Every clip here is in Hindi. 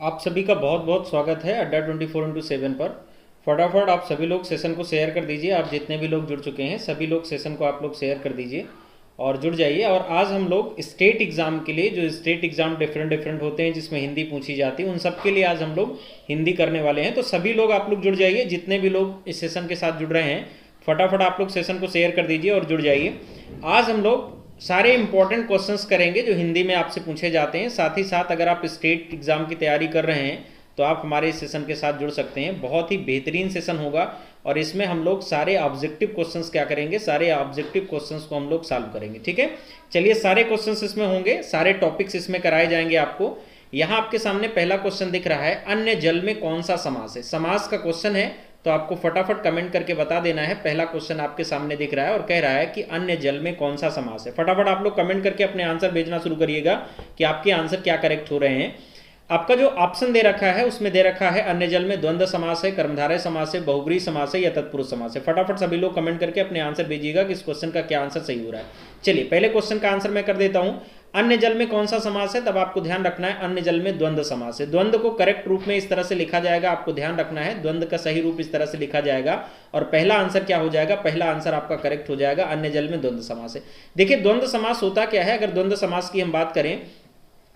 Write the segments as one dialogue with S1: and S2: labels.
S1: आप सभी का बहुत बहुत स्वागत है अड्डा 24x7 पर। फटाफट आप सभी लोग सेशन को शेयर कर दीजिए। आप जितने भी लोग जुड़ चुके हैं सभी लोग सेशन को आप लोग शेयर कर दीजिए और जुड़ जाइए। और आज हम लोग स्टेट एग्ज़ाम के लिए, जो स्टेट एग्ज़ाम डिफरेंट डिफरेंट होते हैं जिसमें हिंदी पूछी जाती है, उन सब के लिए आज हम लोग हिंदी करने वाले हैं। तो सभी लोग आप लोग जुड़ जाइए, जितने भी लोग इस सेशन के साथ जुड़ रहे हैं फटाफट आप लोग सेशन को शेयर कर दीजिए और जुड़ जाइए। आज हम लोग सारे इंपॉर्टेंट क्वेश्चंस करेंगे जो हिंदी में आपसे पूछे जाते हैं। साथ ही साथ अगर आप स्टेट एग्जाम की तैयारी कर रहे हैं तो आप हमारे इस सेशन के साथ जुड़ सकते हैं। बहुत ही बेहतरीन सेशन होगा और इसमें हम लोग सारे ऑब्जेक्टिव क्वेश्चंस क्या करेंगे, सारे ऑब्जेक्टिव क्वेश्चंस को हम लोग सॉल्व करेंगे। ठीक है, चलिए सारे क्वेश्चंस इसमें होंगे, सारे टॉपिक्स इसमें कराए जाएंगे आपको। यहाँ आपके सामने पहला क्वेश्चन दिख रहा है, अन्य जल में कौन सा समास है। समास का क्वेश्चन है तो आपको फटाफट कमेंट करके बता देना है। पहला क्वेश्चन आपके सामने दिख रहा है और कह रहा है कि अन्य जल में कौन सा समास है। फटाफट आप लोग कमेंट करके अपने आंसर भेजना शुरू करिएगा कि आपके आंसर क्या करेक्ट हो रहे हैं। आपका जो ऑप्शन दे रखा है उसमें दे रखा है अन्य जल में द्वंद्व समास है, कर्मधारय समास है, बहुब्रीहि समास है या तत्पुरुष समास है। फटाफट सभी लोग कमेंट करके अपने आंसर भेजिएगा कि इस क्वेश्चन का क्या आंसर सही हो रहा है। चलिए पहले क्वेश्चन का आंसर मैं कर देता हूं। अन्य जल में कौन सा समास है, तब आपको ध्यान रखना है अन्य जल में द्वंद्व समास है। द्वंद्व को करेक्ट रूप में इस तरह से लिखा जाएगा, आपको ध्यान रखना है द्वंद्व का सही रूप इस तरह से लिखा जाएगा और पहला आंसर क्या हो जाएगा, पहला आंसर आपका करेक्ट हो जाएगा, अन्य जल में द्वंद्व समास है। देखिए द्वंद्व समास होता क्या है, अगर द्वंद्व समास की हम बात करें,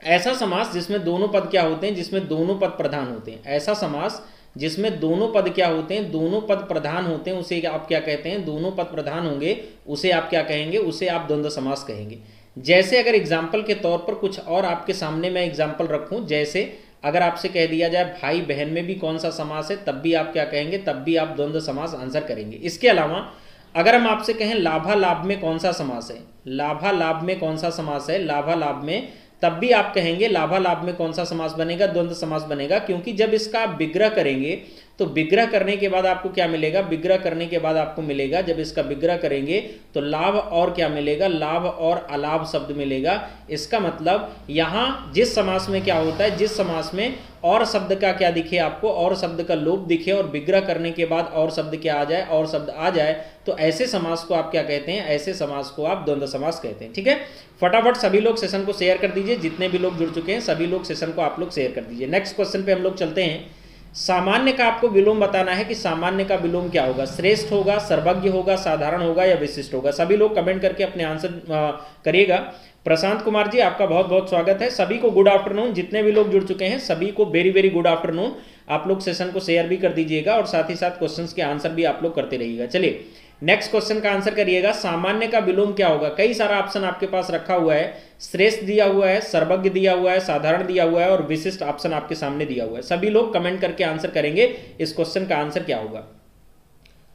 S1: ऐसा समास जिसमें दोनों पद क्या होते हैं, जिसमें दोनों पद प्रधान होते हैं। ऐसा समास जिसमें दोनों पद क्या होते हैं, दोनों पद प्रधान होते हैं, उसे आप क्या कहते हैं, दोनों पद प्रधान होंगे उसे आप क्या कहेंगे, उसे आप द्वंद्व समास कहेंगे। जैसे अगर एग्जाम्पल के तौर पर कुछ और आपके सामने मैं एग्जाम्पल रखूं, जैसे अगर आपसे कह दिया जाए भाई बहन में भी कौन सा समास है, तब भी आप क्या कहेंगे, तब भी आप द्वंद्व समास आंसर करेंगे। इसके अलावा अगर हम आपसे कहें लाभालाभ में कौन सा समास है, लाभालाभ में कौन सा समास है, लाभालाभ में, तब भी आप कहेंगे लाभालाभ में कौन सा समास बनेगा, द्वंद्व समास बनेगा। क्योंकि जब इसका आप विग्रह करेंगे तो विग्रह करने के बाद आपको क्या मिलेगा, विग्रह करने के बाद आपको मिलेगा, जब इसका विग्रह करेंगे तो लाभ और क्या मिलेगा, लाभ और अलाभ शब्द मिलेगा। इसका मतलब यहां जिस समास में क्या होता है, जिस समास में और शब्द का क्या दिखे आपको, और शब्द का लोप दिखे और विग्रह करने के बाद और शब्द क्या आ जाए, और शब्द आ जाए, तो ऐसे समास को आप क्या कहते हैं, ऐसे समास को आप द्वंद्व समास कहते हैं। ठीक है, फटाफट सभी लोग सेशन को शेयर कर दीजिए, जितने भी लोग जुड़ चुके हैं सभी लोग सेशन को आप लोग शेयर कर दीजिए। नेक्स्ट क्वेश्चन पे हम लोग चलते हैं। सामान्य का आपको विलोम बताना है कि सामान्य का विलोम क्या होगा, श्रेष्ठ होगा, सर्वज्ञ होगा, साधारण होगा या विशिष्ट होगा। सभी लोग कमेंट करके अपने आंसर करिएगा। प्रशांत कुमार जी आपका बहुत बहुत स्वागत है। सभी को गुड आफ्टरनून, जितने भी लोग जुड़ चुके हैं सभी को वेरी वेरी गुड आफ्टरनून। आप लोग सेशन को शेयर भी कर दीजिएगा और साथ ही साथ क्वेश्चंस के आंसर भी आप लोग करते रहिएगा। चलिए नेक्स्ट क्वेश्चन का आंसर करिएगा। सामान्य का विलोम क्या होगा, कई सारा ऑप्शन आपके पास रखा हुआ है। श्रेष्ठ दिया हुआ है, सर्वज्ञ दिया हुआ है, साधारण दिया हुआ है और विशिष्ट ऑप्शन आपके सामने दिया हुआ है। सभी लोग कमेंट करके आंसर करेंगे इस क्वेश्चन का आंसर क्या होगा।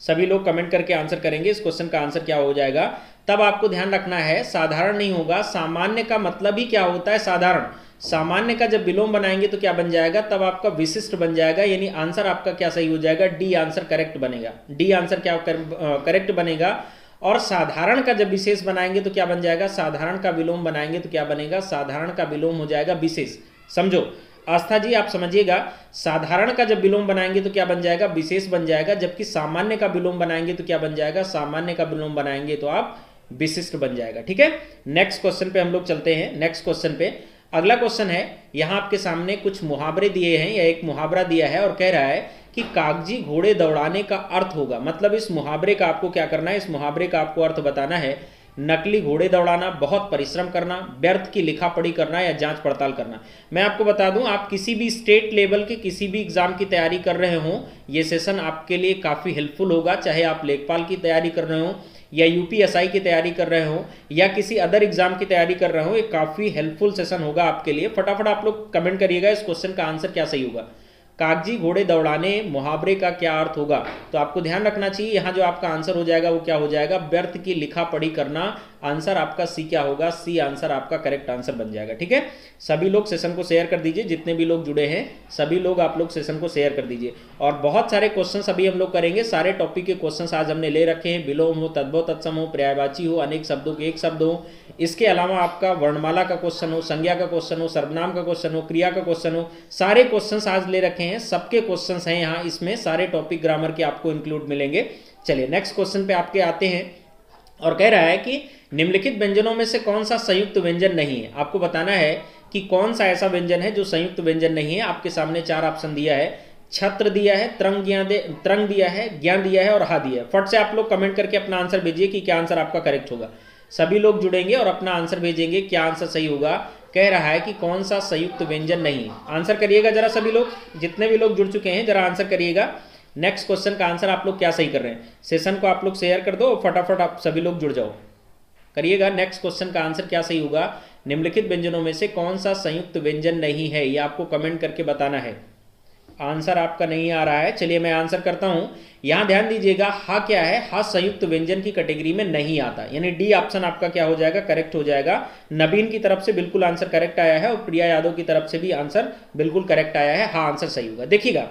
S1: सभी लोग कमेंट करके आंसर करेंगे इस क्वेश्चन का आंसर क्या हो जाएगा। तब आपको ध्यान रखना है साधारण नहीं होगा, सामान्य का मतलब ही क्या होता है, साधारण। सामान्य का जब विलोम बनाएंगे तो क्या बन जाएगा, तब आपका विशिष्ट बन जाएगा। यानी आंसर आपका क्या सही हो जाएगा, डी आंसर करेक्ट बनेगा, डी आंसर क्या करेक्ट बनेगा। और साधारण का जब विशेष बनाएंगे तो क्या बन जाएगा, साधारण का विलोम बनाएंगे तो क्या बनेगा, साधारण का विलोम हो जाएगा विशेष। समझो आस्था जी आप समझिएगा, साधारण का जब विलोम बनाएंगे तो क्या बन जाएगा, विशेष बन जाएगा। जबकि सामान्य का विलोम बनाएंगे तो क्या बन जाएगा, सामान्य का विलोम बनाएंगे तो आप विशिष्ट बन जाएगा। ठीक है, नेक्स्ट क्वेश्चन पे हम लोग चलते हैं। नेक्स्ट क्वेश्चन पे अगला क्वेश्चन है, यहां आपके सामने कुछ मुहावरे दिए हैं या एक मुहावरा दिया है और कह रहा है कि कागजी घोड़े दौड़ाने का अर्थ होगा। मतलब इस मुहावरे का आपको क्या करना है, इस मुहावरे का आपको अर्थ बताना है। नकली घोड़े दौड़ाना, बहुत परिश्रम करना, व्यर्थ की लिखा पढ़ी करना या जांच पड़ताल करना। मैं आपको बता दूं, आप किसी भी स्टेट लेवल के किसी भी एग्जाम की तैयारी कर रहे हो, ये सेशन आपके लिए काफ़ी हेल्पफुल होगा। चाहे आप लेखपाल की तैयारी कर रहे हो या यूपीएसआई की तैयारी कर रहे हो या किसी अदर एग्जाम की तैयारी कर रहे हो, ये काफ़ी हेल्पफुल सेशन होगा आपके लिए। फटाफट आप लोग कमेंट करिएगा इस क्वेश्चन का आंसर क्या सही होगा। कागजी घोड़े दौड़ाने मुहावरे का क्या अर्थ होगा, तो आपको ध्यान रखना चाहिए यहाँ जो आपका आंसर हो जाएगा वो क्या हो जाएगा, व्यर्थ की लिखा पढ़ी करना। आंसर आपका सी क्या होगा, सी आंसर आपका करेक्ट आंसर बन जाएगा। ठीक है, सभी लोग सेशन को शेयर कर दीजिए, जितने भी लोग जुड़े हैं सभी लोग आप लोग सेशन को शेयर कर दीजिए। और बहुत सारे क्वेश्चन अभी हम लोग करेंगे, सारे टॉपिक के क्वेश्चन आज हमने ले रखे हैं। विलोम हो, तद्भव तत्सम हो, पर्यायवाची हो, अनेक शब्दों के एक शब्द हो, इसके अलावा आपका वर्णमाला का क्वेश्चन हो, संज्ञा का क्वेश्चन हो, सर्वनाम का क्वेश्चन हो, क्रिया का क्वेश्चन हो, सारे क्वेश्चंस आज ले रखे हैं। सबके क्वेश्चंस हैं यहाँ, इसमें सारे टॉपिक ग्रामर के आपको इंक्लूड मिलेंगे। चलिए नेक्स्ट क्वेश्चन पे आपके आते हैं और कह रहा है कि निम्नलिखित व्यंजनों में से कौन सा संयुक्त व्यंजन नहीं है। आपको बताना है कि कौन सा ऐसा व्यंजन है जो संयुक्त व्यंजन नहीं है। आपके सामने 4 ऑप्शन दिया है, छत्र दिया है, त्रंग दिया है, ज्ञान दिया है और हा दिया है। फट से आप लोग कमेंट करके अपना आंसर भेजिए कि क्या आंसर आपका करेक्ट होगा। सभी लोग जुड़ेंगे और अपना आंसर भेजेंगे, क्या आंसर सही होगा। कह रहा है कि कौन सा संयुक्त व्यंजन नहीं है। आंसर करिएगा जरा सभी लोग, जितने भी लोग जुड़ चुके हैं जरा आंसर करिएगा। नेक्स्ट क्वेश्चन का आंसर आप लोग क्या सही कर रहे हैं। सेशन को आप लोग शेयर कर दो, फटाफट आप सभी लोग जुड़ जाओ, करिएगा। नेक्स्ट क्वेश्चन का आंसर क्या सही होगा। निम्नलिखित व्यंजनों में से कौन सा संयुक्त व्यंजन नहीं है, ये आपको कमेंट करके बताना है। आंसर आपका नहीं आ रहा है, चलिए मैं आंसर करता हूं। यहां ध्यान दीजिएगा, हा क्या है, हा संयुक्त व्यंजन की कैटेगरी में नहीं आता, यानी डी ऑप्शन आपका क्या हो जाएगा, करेक्ट हो जाएगा। नवीन की तरफ से बिल्कुल आंसर करेक्ट आया है और प्रिया यादव की तरफ से भी आंसर बिल्कुल करेक्ट आया है, हा आंसर सही होगा। देखिएगा,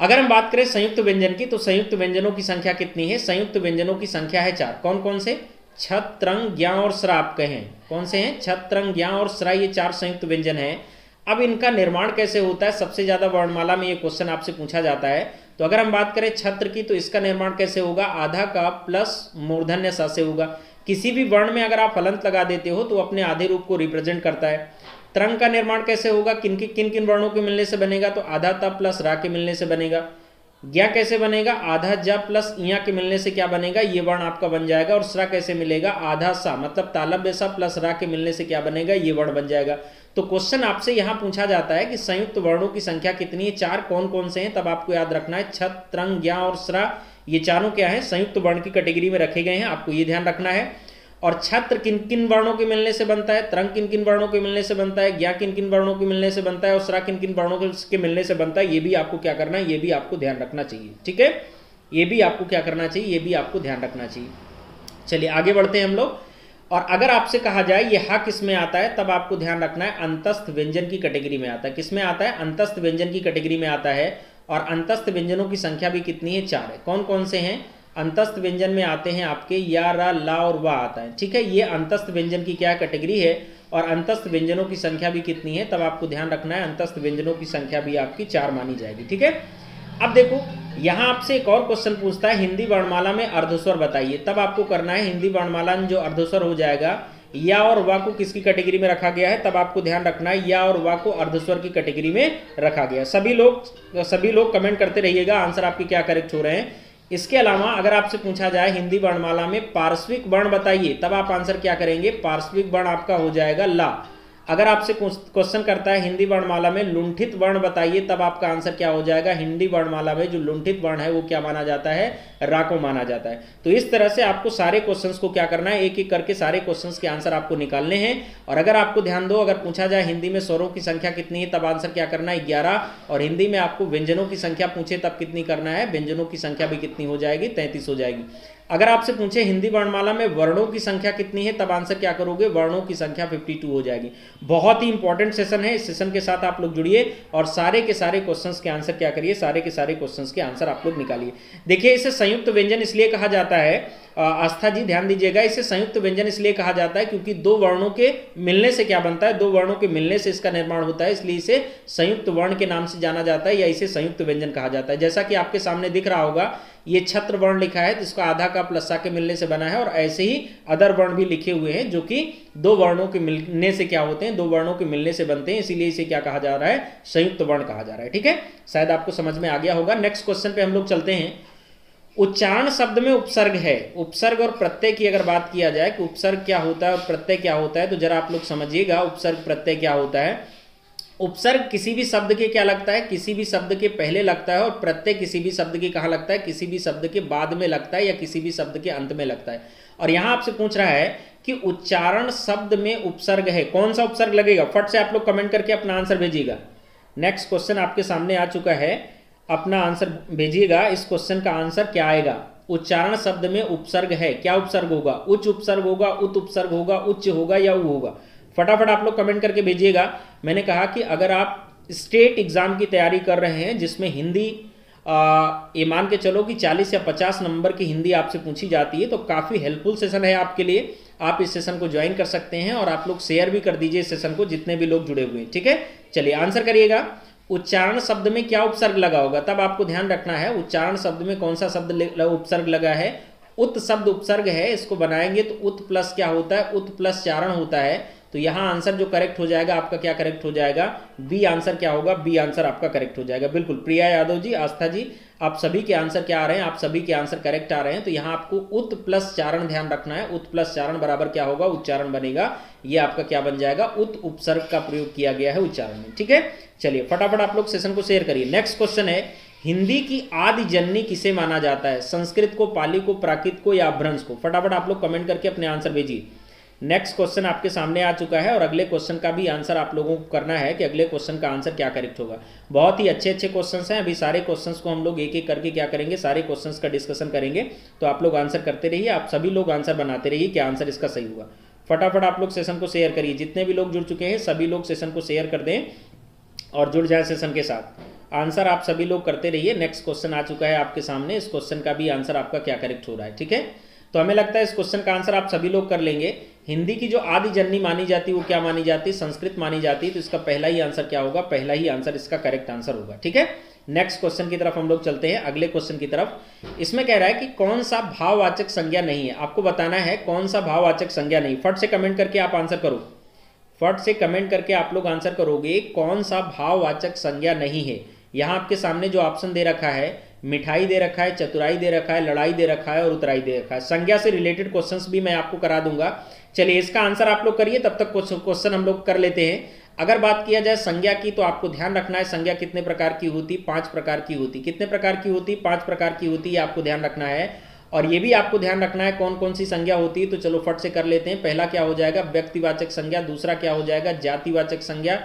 S1: अगर हम बात करें संयुक्त व्यंजन की, तो संयुक्त व्यंजनों की संख्या कितनी है। संयुक्त व्यंजनों की संख्या है 4। कौन कौन से, छत, त्रंग, ज्ञा और स्रा आपके हैं। कौन से हैं, छत, त्रंग, ज्ञा और स्रा, ये 4 संयुक्त व्यंजन हैं। अब इनका निर्माण कैसे होता है, सबसे ज्यादा वर्णमाला में ये क्वेश्चन आपसे पूछा जाता है। तो अगर हम बात करें छत्र की, तो इसका निर्माण कैसे होगा, आधा का प्लस मूर्धन्य स से होगा। किसी भी वर्ण में अगर आप हलंत लगा देते हो तो अपने आधे रूप को रिप्रेजेंट करता है। त्रंग का निर्माण कैसे होगा, किन किन वर्णों के मिलने से बनेगा, तो आधा त प्लस रा के मिलने से बनेगा। ज्ञा कैसे बनेगा, आधा ज प्लस इया के मिलने से क्या बनेगा, ये वर्ण आपका बन जाएगा। और स्रा कैसे मिलेगा, आधा सा मतलब तालव्य सा प्लस रा के मिलने से क्या बनेगा, ये वर्ण बन जाएगा। तो क्वेश्चन आपसे यहां पूछा जाता है कि संयुक्त वर्णों की संख्या कितनी है, 4 कौन कौन से हैं। तब आपको याद रखना है छत, त्रंग, ज्ञा और स्रा, ये चारों क्या है, संयुक्त वर्ण की कैटेगरी में रखे गए हैं, आपको ये ध्यान रखना है। और छत्र किन किन वर्णों के मिलने से बनता है, त्रंग किन किन वर्णों के मिलने से बनता है, ज्ञा किन किन वर्णों के मिलने से बनता है और स्रा किन किन वर्णों के मिलने से बनता है, ये भी आपको क्या करना है, ये भी आपको ध्यान रखना चाहिए। ठीक है, ये भी आपको क्या करना चाहिए, ये भी आपको ध्यान रखना चाहिए। चलिए आगे बढ़ते हैं हम लोग। और अगर आपसे कहा जाए ये हा किस में आता है, तब आपको ध्यान रखना है अंतस्थ व्यंजन की कैटेगरी में आता है। किस में आता है, अंतस्थ व्यंजन की कैटेगरी में आता है। और अंतस्थ व्यंजनों की संख्या भी कितनी है, 4 है। कौन कौन से हैं, अंतस्थ व्यंजन में आते हैं आपके या, रा, ला और वा आता है। ठीक है, ये अंतस्थ व्यंजन की क्या कैटेगरी है। और अंतस्थ व्यंजनों की संख्या भी कितनी है, तब आपको ध्यान रखना है अंतस्थ व्यंजनों की संख्या भी आपकी 4 मानी जाएगी। ठीक है, अब देखो यहां आपसे एक और क्वेश्चन पूछता है, हिंदी वर्णमाला में अर्धस्वर बताइए। तब आपको करना है, हिंदी वर्णमाला में जो अर्धस्वर हो जाएगा, या और वा को किसकी कैटेगरी में रखा गया है, तब आपको ध्यान रखना है या और वा को अर्धस्वर की कैटेगरी में रखा गया। सभी लोग कमेंट करते रहिएगा आंसर आपके क्या करेक्ट हो रहे हैं। इसके अलावा अगर आपसे पूछा जाए हिंदी वर्णमाला में पार्श्विक वर्ण बताइए, तब आप आंसर क्या करेंगे, पार्श्विक वर्ण आपका हो जाएगा ला। अगर आपसे क्वेश्चन करता है हिंदी वर्णमाला में लुंठित वर्ण बताइए, तब आपका आंसर क्या हो जाएगा, हिंदी वर्णमाला में जो लुंठित वर्ण है वो क्या माना जाता है, रा को माना जाता है। तो इस तरह से आपको सारे क्वेश्चंस को क्या करना है, एक एक करके सारे क्वेश्चंस के आंसर आपको निकालने हैं। और अगर आपको ध्यान दो, अगर पूछा जाए हिंदी में स्वरों की संख्या कितनी है, तब आंसर क्या करना है, 11। और हिंदी में आपको व्यंजनों की संख्या पूछे तब कितनी करना है, व्यंजनों की संख्या भी कितनी हो जाएगी, 33 हो जाएगी। अगर आपसे पूछे हिंदी वर्णमाला में वर्णों की संख्या कितनी है, तब आंसर क्या करोगे, वर्णों की संख्या 52 हो जाएगी। बहुत ही इंपॉर्टेंट सेशन है, इस सेशन के साथ आप लोग जुड़िए और सारे के सारे क्वेश्चंस के आंसर क्या करिए, सारे के सारे क्वेश्चंस के आंसर आप लोग निकालिए। देखिए इसे संयुक्त व्यंजन इसलिए कहा जाता है, आस्था जी ध्यान दीजिएगा, इसे संयुक्त व्यंजन इसलिए कहा जाता है क्योंकि 2 वर्णों के मिलने से क्या बनता है, 2 वर्णों के मिलने से इसका निर्माण होता है, इसलिए इसे संयुक्त वर्ण के नाम से जाना जाता है या इसे संयुक्त व्यंजन कहा जाता है। जैसा कि आपके सामने दिख रहा होगा, ये छत्र वर्ण लिखा है, जिसका आधा का प्लस सा के मिलने से बना है। और ऐसे ही अदर वर्ण भी लिखे हुए हैं जो कि 2 वर्णों के मिलने से क्या होते हैं, 2 वर्णों के मिलने से बनते हैं, इसीलिए इसे क्या कहा जा रहा है, संयुक्त वर्ण कहा जा रहा है। ठीक है, शायद आपको समझ में आ गया होगा। नेक्स्ट क्वेश्चन पे हम लोग चलते हैं। उच्चारण शब्द में उपसर्ग है, उपसर्ग और प्रत्यय की अगर बात किया जाए कि उपसर्ग क्या होता है और प्रत्यय क्या होता है, तो जरा आप लोग समझिएगा उपसर्ग प्रत्यय क्या होता है। उपसर्ग किसी भी शब्द के क्या लगता है, किसी भी शब्द के पहले लगता है। और प्रत्यय किसी भी शब्द के कहाँ लगता है, किसी भी शब्द के बाद में लगता है या किसी भी शब्द के अंत में लगता है। और यहां आपसे पूछ रहा है कि उच्चारण शब्द में उपसर्ग है, कौन सा उपसर्ग लगेगा। फट से आप लोग कमेंट करके अपना आंसर भेजिएगा। नेक्स्ट क्वेश्चन आपके सामने आ चुका है, अपना आंसर भेजिएगा। इस क्वेश्चन का आंसर क्या आएगा, उच्चारण शब्द में उपसर्ग है, क्या उपसर्ग होगा, उच्च उपसर्ग होगा, उत उपसर्ग होगा, उच्च होगा या उ होगा। फटाफट आप लोग कमेंट करके भेजिएगा। मैंने कहा कि अगर आप स्टेट एग्जाम की तैयारी कर रहे हैं जिसमें हिंदी ये मान के चलो कि 40 या 50 नंबर की हिंदी आपसे पूछी जाती है, तो काफ़ी हेल्पफुल सेशन है आपके लिए। आप इस सेशन को ज्वाइन कर सकते हैं और आप लोग शेयर भी कर दीजिए इस सेशन को, जितने भी लोग जुड़े हुए हैं। ठीक है, चलिए आंसर करिएगा। उच्चारण शब्द में क्या उपसर्ग लगा होगा, तब आपको ध्यान रखना है उच्चारण शब्द में कौन सा शब्द उपसर्ग लगा है। उत शब्द उपसर्ग है, इसको बनाएंगे तो उत प्लस क्या होता है, उत प्लस चारण होता है। तो यहाँ आंसर जो करेक्ट हो जाएगा आपका क्या करेक्ट हो जाएगा, बी आंसर क्या होगा, बी आंसर आपका करेक्ट हो जाएगा। बिल्कुल प्रिया यादव जी, आस्था जी, आप सभी के आंसर क्या आ रहे हैं, आप सभी के आंसर करेक्ट आ रहे हैं। तो यहाँ आपको उत प्लस चारण ध्यान रखना है, उत प्लस चारण बराबर क्या होगा, उच्चारण बनेगा। ये आपका क्या बन जाएगा, उत उपसर्ग का प्रयोग किया गया है उच्चारण में। ठीक है, चलिए फटाफट आप लोग सेशन को शेयर करिए। नेक्स्ट क्वेश्चन है, हिंदी की आदि जननी किसे माना जाता है, संस्कृत को, पाली को, प्राकृत को या अपभ्रंश को। फटाफट आप लोग कमेंट करके अपने आंसर भेजिए। नेक्स्ट क्वेश्चन आपके सामने आ चुका है और अगले क्वेश्चन का भी आंसर आप लोगों को करना है कि अगले क्वेश्चन का आंसर क्या करेक्ट होगा। बहुत ही अच्छे अच्छे क्वेश्चंस हैं, अभी सारे क्वेश्चंस को हम लोग एक एक करके क्या करेंगे, सारे क्वेश्चंस का डिस्कशन करेंगे। तो आप लोग आंसर करते रहिए, आप सभी लोग आंसर बनाते रहिए क्या आंसर इसका सही होगा। फटाफट आप लोग सेशन को शेयर करिए, जितने भी लोग जुड़ चुके हैं सभी लोग सेशन को शेयर कर दें और जुड़ जाए सेशन के साथ। आंसर आप सभी लोग करते रहिए। नेक्स्ट क्वेश्चन आ चुका है आपके सामने, इस क्वेश्चन का भी आंसर आपका क्या करेक्ट हो रहा है। ठीक है, तो हमें लगता है इस क्वेश्चन का आंसर आप सभी लोग कर लेंगे। हिंदी की जो आदि जननी मानी जाती है वो क्या मानी जाती है, संस्कृत मानी जाती है। तो इसका पहला ही आंसर क्या होगा, पहला ही आंसर इसका करेक्ट आंसर होगा। ठीक है, नेक्स्ट क्वेश्चन की तरफ हम लोग चलते हैं, अगले क्वेश्चन की तरफ। इसमें कह रहा है कि कौन सा भाववाचक संज्ञा नहीं है, आपको बताना है कौन सा भाववाचक संज्ञा नहीं। फट से कमेंट करके आप आंसर करो, फट से कमेंट करके आप लोग आंसर करोगे कौन सा भाववाचक संज्ञा नहीं है। यहाँ आपके सामने जो ऑप्शन दे रखा है, मिठाई दे रखा है, चतुराई दे रखा है, लड़ाई दे रखा है और उतराई दे रखा है। संज्ञा से रिलेटेड क्वेश्चंस भी मैं आपको करा दूंगा। चलिए इसका आंसर आप लोग करिए, तब तक क्वेश्चन हम लोग कर लेते हैं। अगर बात किया जाए संज्ञा की, तो आपको ध्यान रखना है संज्ञा कितने प्रकार की होती, 5 प्रकार की होती। कितने प्रकार की होती, 5 प्रकार की होती है, आपको ध्यान रखना है। और ये भी आपको ध्यान रखना है कौन कौन सी संज्ञा होती है। तो चलो फट से कर लेते हैं। पहला क्या हो जाएगा, व्यक्तिवाचक संज्ञा। दूसरा क्या हो जाएगा, जातिवाचक संज्ञा।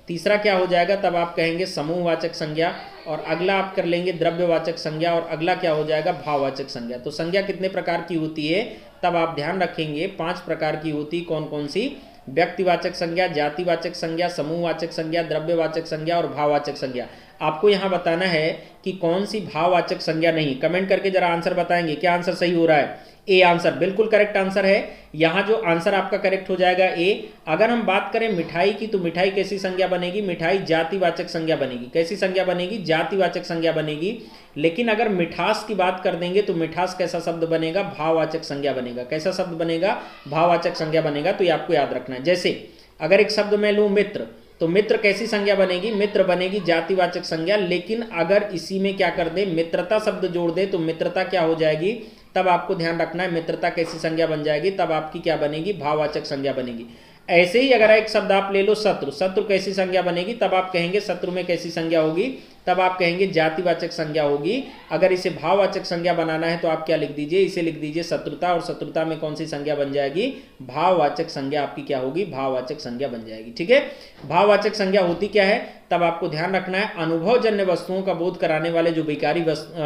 S1: तीसरा क्या हो जाएगा, तब आप कहेंगे समूहवाचक संज्ञा। और अगला आप कर लेंगे द्रव्यवाचक संज्ञा। और अगला क्या हो जाएगा, भाववाचक संज्ञा। तो संज्ञा कितने प्रकार की होती है, तब आप ध्यान रखेंगे 5 प्रकार की होती। कौन कौन सी, व्यक्तिवाचक संज्ञा, जातिवाचक संज्ञा, समूहवाचक संज्ञा, द्रव्यवाचक संज्ञा और भाववाचक संज्ञा। आपको यहाँ बताना है कि कौन सी भाववाचक संज्ञा नहीं। कमेंट करके जरा आंसर बताएंगे क्या आंसर सही हो रहा है। ए आंसर बिल्कुल करेक्ट आंसर है। यहाँ जो आंसर आपका करेक्ट हो जाएगा ए। अगर हम बात करें मिठाई की, तो मिठाई कैसी संज्ञा बनेगी, मिठाई जातिवाचक संज्ञा बनेगी। कैसी संज्ञा बनेगी, जातिवाचक संज्ञा बनेगी। लेकिन अगर मिठास की बात कर देंगे तो मिठास कैसा शब्द बनेगा, भाववाचक संज्ञा बनेगा। कैसा शब्द बनेगा, भाववाचक संज्ञा बनेगा। तो ये आपको याद रखना है। जैसे अगर एक शब्द मैं लूँ मित्र, तो मित्र कैसी संज्ञा बनेगी, मित्र बनेगी जातिवाचक संज्ञा। लेकिन अगर इसी में क्या कर दे, मित्रता शब्द जोड़ दे, तो मित्रता क्या हो जाएगी, तब आपको ध्यान रखना है मित्रता कैसी संज्ञा बन जाएगी, तब आपकी क्या बनेगी, भाववाचक संज्ञा बनेगी। ऐसे ही अगर एक शब्द आप ले लो शत्रु, शत्रु कैसी संज्ञा बनेगी, तब आप कहेंगे शत्रु में कैसी संज्ञा होगी, तब आप कहेंगे जातिवाचक संज्ञा होगी। अगर इसे भाववाचक संज्ञा बनाना है तो आप क्या लिख दीजिए, इसे लिख दीजिए शत्रुता। और शत्रुता में कौन सी संज्ञा बन जाएगी, भाववाचक संज्ञा आपकी क्या होगी, भाववाचक संज्ञा बन जाएगी। ठीक है, भाववाचक संज्ञा होती क्या है, तब आपको ध्यान रखना है अनुभवजन्य वस्तुओं का बोध कराने वाले जो विकारी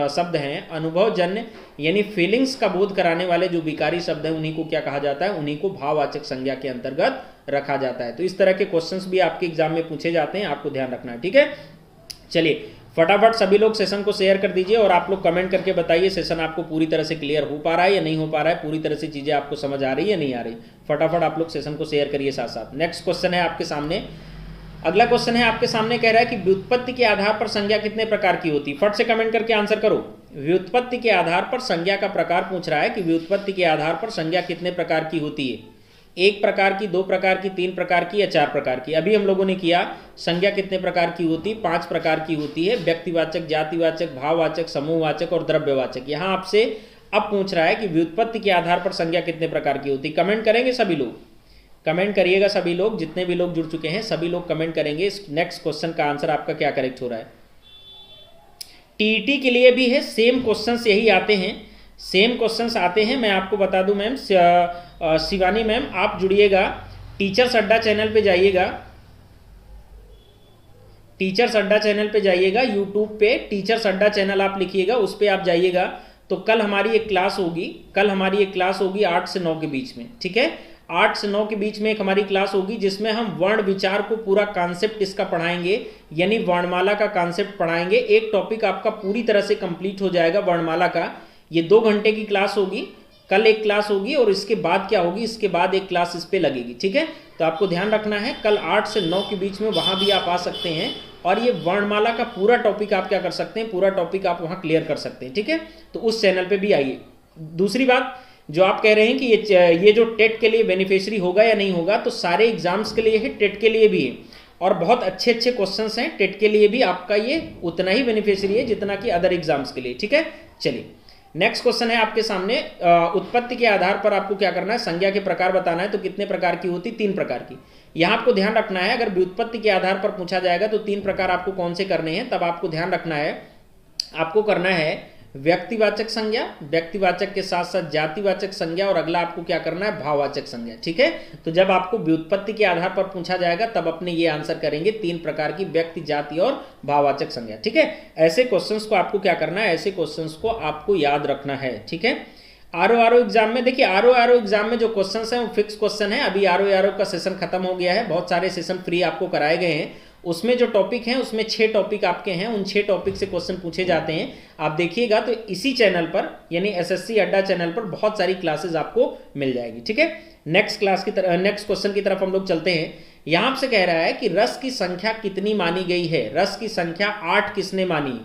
S1: शब्द हैं, अनुभवजन्य यानी फीलिंग्स का बोध कराने वाले जो विकारी शब्द हैं, उन्हीं को क्या कहा जाता है, उन्हीं को भाववाचक संज्ञा के अंतर्गत रखा जाता है। तो इस तरह के क्वेश्चंस भी आपके एग्जाम में पूछे जाते हैं, आपको ध्यान रखना है। ठीक है, चलिए फटाफट सभी लोग सेशन को शेयर कर दीजिए और आप लोग कमेंट करके बताइए सेशन आपको पूरी तरह से क्लियर हो पा रहा है या नहीं हो पा रहा है, पूरी तरह से चीजें आपको समझ आ रही है या नहीं आ रही। फटाफट आप लोग सेशन को शेयर करिए साथ साथ। नेक्स्ट क्वेश्चन है आपके सामने, अगला क्वेश्चन है आपके सामने, कह रहा है कि व्युत्पत्ति के आधार पर संज्ञा कितने प्रकार की होती है। फट से कमेंट करके आंसर करो। व्युत्पत्ति के आधार पर संज्ञा का प्रकार पूछ रहा है कि व्युत्पत्ति के आधार पर संज्ञा कितने प्रकार की होती है, 1 प्रकार की, 2 प्रकार की, 3 प्रकार की या 4 प्रकार की। अभी हम लोगों ने किया संज्ञा कितने प्रकार की होती, 5 प्रकार की होती है, व्यक्तिवाचक, जातिवाचक, भाववाचक, समूहवाचक और द्रव्यवाचक। यहाँ आपसे अब पूछ रहा है कि व्युत्पत्ति के आधार पर संज्ञा कितने प्रकार की होती। कमेंट करेंगे सभी लोग, कमेंट करिएगा सभी लोग, जितने भी लोग जुड़ चुके हैं सभी लोग कमेंट करेंगे इस नेक्स्ट क्वेश्चन का आंसर आपका क्या करेक्ट हो रहा है। टीईटी के लिए भी है, सेम क्वेश्चंस यही आते हैं, सेम क्वेश्चंस आते हैं। मैं आपको बता दूं मैम, शिवानी मैम आप जुड़िएगा, टीचर्स अड्डा चैनल पे जाइएगा, टीचर्स अड्डा चैनल पे जाइएगा, यूट्यूब पे टीचर्स अड्डा चैनल आप लिखिएगा, उस पर आप जाइएगा। तो कल हमारी एक क्लास होगी, कल हमारी एक क्लास होगी 8 से 9 के बीच में। ठीक है, 8 से 9 के बीच में एक हमारी क्लास होगी जिसमें हम वर्ण विचार को पूरा कॉन्सेप्ट इसका पढ़ाएंगे, यानी वर्णमाला का कॉन्सेप्ट पढ़ाएंगे। एक टॉपिक आपका पूरी तरह से कंप्लीट हो जाएगा वर्णमाला का। ये 2 घंटे की क्लास होगी, कल एक क्लास होगी और इसके बाद क्या होगी, इसके बाद एक क्लास इस पे लगेगी। ठीक है, तो आपको ध्यान रखना है कल 8 से 9 के बीच में वहां भी आप आ सकते हैं और ये वर्णमाला का पूरा टॉपिक आप क्या कर सकते हैं, पूरा टॉपिक आप वहां क्लियर कर सकते हैं। ठीक है, तो उस चैनल पे भी आइए। दूसरी बात, जो आप कह रहे हैं कि ये जो टेट के लिए बेनिफिशियरी होगा या नहीं होगा, तो सारे एग्जाम्स के लिए है, टेट के लिए भी है, और बहुत अच्छे अच्छे क्वेश्चंस हैं टेट के लिए भी। आपका ये उतना ही बेनिफिशियरी है जितना कि अदर एग्जाम्स के लिए। ठीक है, चलिए नेक्स्ट क्वेश्चन है आपके सामने। उत्पत्ति के आधार पर आपको क्या करना है, संज्ञा के प्रकार बताना है। तो कितने प्रकार की होती, 3 प्रकार की। यहां आपको ध्यान रखना है, अगर व्युत्पत्ति के आधार पर पूछा जाएगा तो 3 प्रकार आपको कौन से करने हैं, तब आपको ध्यान रखना है, आपको करना है व्यक्तिवाचक संज्ञा, व्यक्तिवाचक के साथ साथ जातिवाचक संज्ञा, और अगला आपको क्या करना है, भाववाचक संज्ञा। ठीक है, तो जब आपको व्युत्पत्ति के आधार पर पूछा जाएगा तब अपने ये आंसर करेंगे 3 प्रकार की व्यक्ति, जाति और भाववाचक संज्ञा। ठीक है, ऐसे क्वेश्चंस को आपको क्या करना है, ऐसे क्वेश्चंस को आपको याद रखना है। ठीक है, आरओ एग्जाम में देखिए, आरओ एग्जाम में जो क्वेश्चंस हैं वो फिक्स क्वेश्चन है। अभी आरओ का सेशन खत्म हो गया है, बहुत सारे सेशन फ्री आपको कराए गए हैं। उसमें जो टॉपिक हैं उसमें 6 टॉपिक आपके हैं, उन 6 टॉपिक से क्वेश्चन पूछे जाते हैं। आप देखिएगा तो इसी चैनल पर यानी एसएससी अड्डा चैनल पर बहुत सारी क्लासेस आपको मिल जाएगी। ठीक है, नेक्स्ट क्वेश्चन की तरफ हम लोग चलते हैं। यहां से कह रहा है कि रस की संख्या कितनी मानी गई है, रस की संख्या 8 किसने मानी,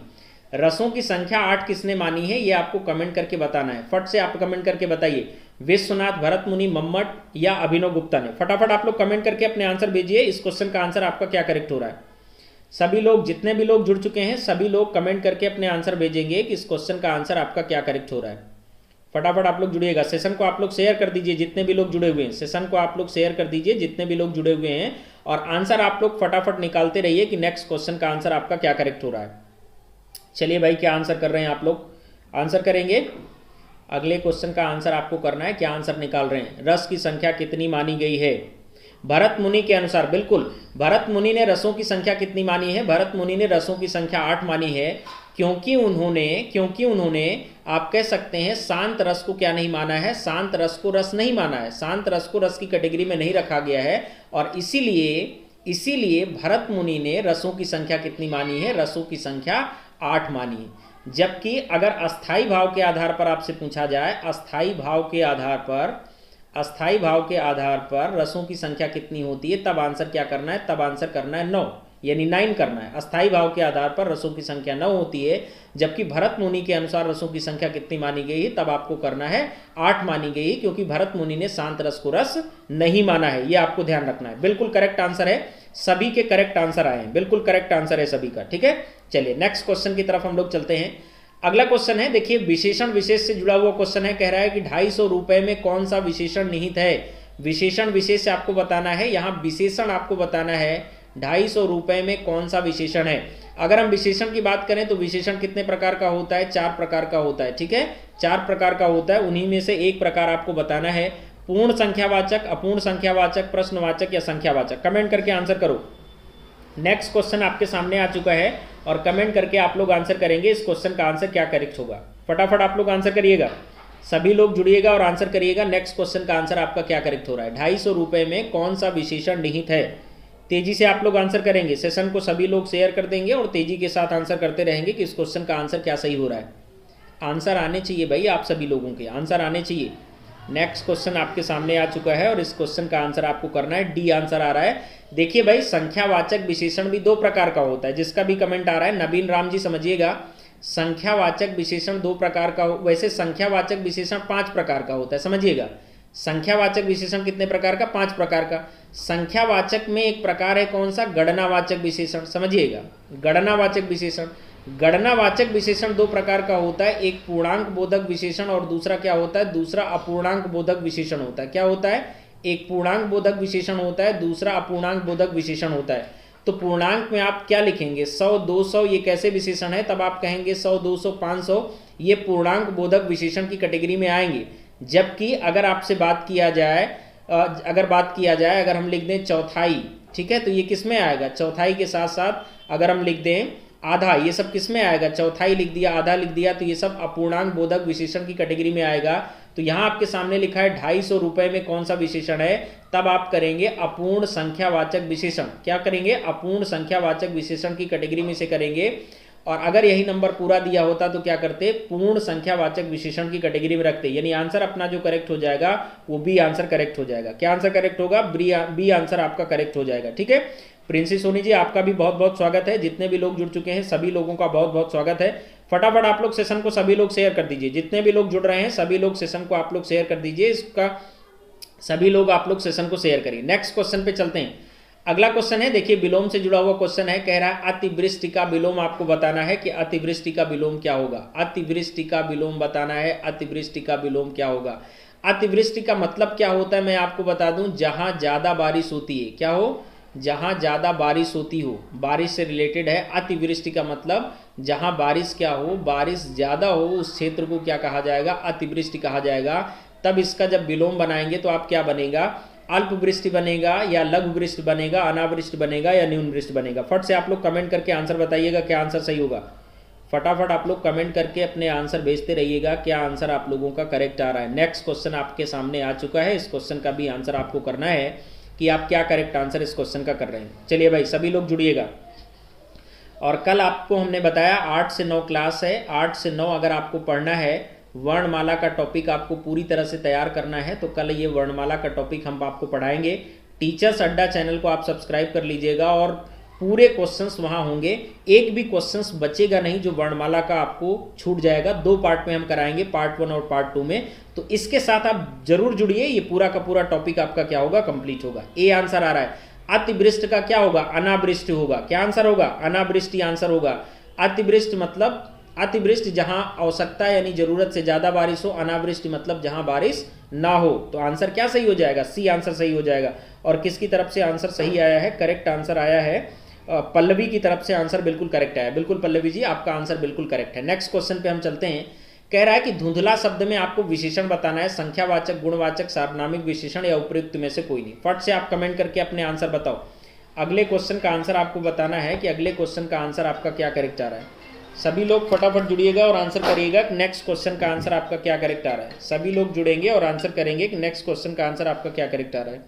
S1: रसों की संख्या 8 किसने मानी है, ये आपको कमेंट करके बताना है। फट से आप कमेंट करके बताइए, विश्वनाथ, भरत मुनि, मम्मट या अभिनव गुप्ता ने। फटाफट आप लोग कमेंट करके अपने आंसर भेजिए। इस क्वेश्चन का आंसर आपका क्या करेक्ट हो रहा है। सभी लोग, जितने भी लोग जुड़ चुके हैं सभी लोग कमेंट करके अपने आंसर भेजेंगे कि इस क्वेश्चन का आंसर आपका क्या करेक्ट हो रहा है। फटाफट आप लोग जुड़िएगा, सेशन को आप लोग शेयर कर दीजिए जितने भी लोग जुड़े हुए हैं, सेशन को आप लोग शेयर कर दीजिए जितने भी लोग जुड़े हुए हैं, और आंसर आप लोग फटाफट निकालते रहिए कि नेक्स्ट क्वेश्चन का आंसर आपका क्या करेक्ट हो रहा है। चलिए भाई, क्या आंसर कर रहे हैं आप लोग, आंसर करेंगे। अगले क्वेश्चन का आंसर आपको करना है, क्या आंसर निकाल रहे हैं। रस की संख्या कितनी मानी गई है, भरत मुनि के अनुसार। बिल्कुल, भरत मुनि ने रसों की संख्या कितनी मानी है, भरत मुनि ने रसों की संख्या 8 मानी है, क्योंकि उन्होंने आप कह सकते हैं शांत रस को क्या नहीं माना है, शांत रस को रस नहीं माना है, शांत रस को रस की कैटेगरी में नहीं रखा गया है, और इसीलिए भरत मुनि ने रसों की संख्या कितनी मानी है, रसों की संख्या 8 मानी है। जबकि अगर अस्थाई भाव के आधार पर आपसे पूछा जाए, अस्थाई भाव के आधार पर रसों की संख्या कितनी होती है, तब आंसर क्या करना है, तब आंसर करना है 9, यानी 9 करना है। अस्थाई भाव के आधार पर रसों की संख्या 9 होती है, जबकि भरत मुनि के अनुसार रसों की संख्या कितनी मानी गई है, तब आपको करना है 8 मानी गई, क्योंकि भरत मुनि ने शांत रस को रस नहीं माना है। ये आपको ध्यान रखना है। बिल्कुल करेक्ट आंसर है, सभी के करेक्ट आंसर आए हैं, बिल्कुल करेक्ट आंसर है सभी का। ठीक है, चलिए नेक्स्ट क्वेश्चन की तरफ हम लोग चलते हैं। अगला क्वेश्चन है, देखिए विशेषण विशेष से जुड़ा हुआ क्वेश्चन है। कह रहा है कि 250 रुपए में कौन सा विशेषण निहित है। विशेषण विशेष से आपको बताना है, यहाँ विशेषण आपको बताना है 250 रुपए में कौन सा विशेषण है। अगर हम विशेषण की बात करें तो विशेषण कितने प्रकार का होता है, 4 प्रकार का होता है। ठीक है, 4 प्रकार का होता है, उन्हीं में से एक प्रकार आपको बताना है। पूर्ण संख्यावाचक, अपूर्ण संख्यावाचक, प्रश्नवाचक या संख्यावाचक। कमेंट करके आंसर करो। नेक्स्ट क्वेश्चन आपके सामने आ चुका है और कमेंट करके आप लोग आंसर करेंगे इस क्वेश्चन का आंसर क्या करेक्ट होगा। फटाफट आप लोग आंसर करिएगा, सभी लोग जुड़िएगा और आंसर करिएगा। नेक्स्ट क्वेश्चन का आंसर आपका क्या करेक्ट हो रहा है। 250 रुपए में कौन सा विशेषण निहित है। तेजी से आप लोग आंसर करेंगे, सेशन को सभी लोग शेयर कर देंगे और तेजी के साथ आंसर करते रहेंगे कि इस क्वेश्चन का आंसर क्या सही हो रहा है। आंसर आने चाहिए भाई, आप सभी लोगों के आंसर आने चाहिए। नेक्स्ट क्वेश्चन आपके सामने आ चुका है और इस क्वेश्चन का आंसर आपको करना है। डी आंसर आ रहा है। देखिए भाई, संख्यावाचक विशेषण भी 2 प्रकार का होता है, जिसका भी कमेंट आ रहा है नवीन राम जी समझिएगा। संख्यावाचक विशेषण 2 प्रकार का, वैसे संख्यावाचक विशेषण 5 प्रकार का होता है, समझिएगा। संख्यावाचक विशेषण कितने प्रकार का, 5 प्रकार का। संख्यावाचक में एक प्रकार है कौन सा, गणनावाचक विशेषण, समझिएगा। गणनावाचक विशेषण, गणनावाचक विशेषण 2 प्रकार का होता है, एक पूर्णांक बोधक विशेषण और दूसरा क्या होता है, दूसरा अपूर्णांक बोधक विशेषण होता है। क्या होता है, एक पूर्णांक बोधक विशेषण होता है, दूसरा अपूर्णांक बोधक विशेषण होता है। तो पूर्णांक में आप क्या लिखेंगे, 100, 200, ये कैसे विशेषण है, तब आप कहेंगे 100, 200, 500, ये पूर्णांक बोधक विशेषण की कैटेगरी में आएंगे। जबकि अगर आपसे बात किया जाए, अगर हम लिख दें चौथाई, ठीक है, तो ये किस में आएगा, चौथाई के साथ साथ अगर हम लिख दें आधा, ये सब किस में आएगा, चौथाई लिख दिया, आधा लिख दिया, तो ये सब अपूर्णांक बोधक विशेषण की कैटेगरी में आएगा। तो यहाँ आपके सामने लिखा है 250 रुपए में कौन सा विशेषण है, तब आप करेंगे अपूर्ण संख्यावाचक विशेषण। क्या करेंगे, अपूर्ण संख्यावाचक विशेषण की कैटेगरी में से करेंगे। और अगर यही नंबर पूरा दिया होता तो क्या करते, पूर्ण संख्यावाचक विशेषण की कैटेगरी में रखते। यानी आंसर अपना जो करेक्ट हो जाएगा वो बी आंसर करेक्ट हो जाएगा। क्या आंसर करेक्ट होगा, बी आंसर आपका करेक्ट हो जाएगा। ठीक है, प्रिंसी सोनी जी आपका भी बहुत बहुत स्वागत है। जितने भी लोग जुड़ चुके हैं सभी लोगों का बहुत बहुत स्वागत है। फटाफट आप लोग सेशन को सभी लोग शेयर कर दीजिए, जितने भी लोग जुड़ रहे हैं सभी लोग सेशन को आप लोग शेयर कर दीजिए, इसका सभी लोग आप लोग सेशन को शेयर करिए। नेक्स्ट क्वेश्चन पे चलते हैं। अगला क्वेश्चन है, देखिए विलोम से जुड़ा हुआ क्वेश्चन है, कह रहा है अतिवृष्टि का विलोम आपको बताना है कि अतिवृष्टि का विलोम क्या होगा। अतिवृष्टि का विलोम बताना है, अतिवृष्टि का विलोम क्या होगा। अतिवृष्टि का मतलब क्या होता है मैं आपको बता दूं, जहां ज्यादा बारिश होती है, क्या हो, जहां ज्यादा बारिश होती हो, बारिश से रिलेटेड है। अतिवृष्टि का मतलब जहां बारिश क्या हो, बारिश ज्यादा हो, उस क्षेत्र को क्या कहा जाएगा, अतिवृष्टि कहा जाएगा। तब इसका जब विलोम बनाएंगे तो आप क्या बनेगा, अल्प वृष्टि बनेगा या लघु वृष्टि बनेगा, अनावृष्टि बनेगा या न्यून वृष्टि बनेगा। फट से आप लोग कमेंट करके आंसर बताइएगा क्या आंसर सही होगा। फटाफट आप लोग कमेंट करके अपने आंसर भेजते रहिएगा, क्या आंसर आप लोगों का करेक्ट आ रहा है। नेक्स्ट क्वेश्चन आपके सामने आ चुका है, इस क्वेश्चन का भी आंसर आपको करना है कि आप क्या करेक्ट आंसर इस क्वेश्चन का कर रहे हैं। चलिए भाई सभी लोग जुड़िएगा। और कल आपको हमने बताया 8 से 9 क्लास है, 8 से 9 अगर आपको पढ़ना है, वर्णमाला का टॉपिक आपको पूरी तरह से तैयार करना है, तो कल ये वर्णमाला का टॉपिक हम आपको पढ़ाएंगे। टीचर्स अड्डा चैनल को आप सब्सक्राइब कर लीजिएगा और पूरे क्वेश्चंस वहां होंगे, एक भी क्वेश्चंस बचेगा नहीं जो वर्णमाला का आपको छूट जाएगा। 2 पार्ट में हम कराएंगे, पार्ट 1 और पार्ट 2 में। तो इसके साथ आप जरूर जुड़िए, ये पूरा का पूरा टॉपिक आपका क्या होगा, कंप्लीट होगा। ए आंसर आ रहा है। अतिवृष्टि का क्या होगा, अनावृष्टि होगा। क्या आंसर होगा, अनावृष्टि आंसर होगा। अतिवृष्टि मतलब अतिवृष्टि जहां आवश्यकता यानी जरूरत से ज्यादा बारिश हो, अनावृष्टि मतलब जहां बारिश ना हो। तो आंसर क्या सही हो जाएगा, सी आंसर सही हो जाएगा। और किसकी तरफ से आंसर सही आया है, करेक्ट आंसर आया है, पल्लवी की तरफ से आंसर बिल्कुल करेक्ट आया। बिल्कुल पल्लवी जी आपका आंसर बिल्कुल करेक्ट है। नेक्स्ट क्वेश्चन पे हम चलते हैं। कह रहा है कि धुंधला शब्द में आपको विशेषण बताना है, संख्यावाचक, गुणवाचक, सार्वनामिक विशेषण या उपयुक्त में से कोई नहीं। फट से आप कमेंट करके अपने आंसर बताओ। अगले क्वेश्चन का आंसर आपको बताना है कि अगले क्वेश्चन का आंसर आपका क्या करेक्ट आ रहा है। सभी लोग फटाफट जुड़िएगा और आंसर करिएगा कि नेक्स्ट क्वेश्चन का आंसर आपका क्या करेक्ट आ रहा है। सभी लोग जुड़ेंगे और आंसर करेंगे कि नेक्स्ट क्वेश्चन का आंसर आपका क्या करेक्ट आ रहा है,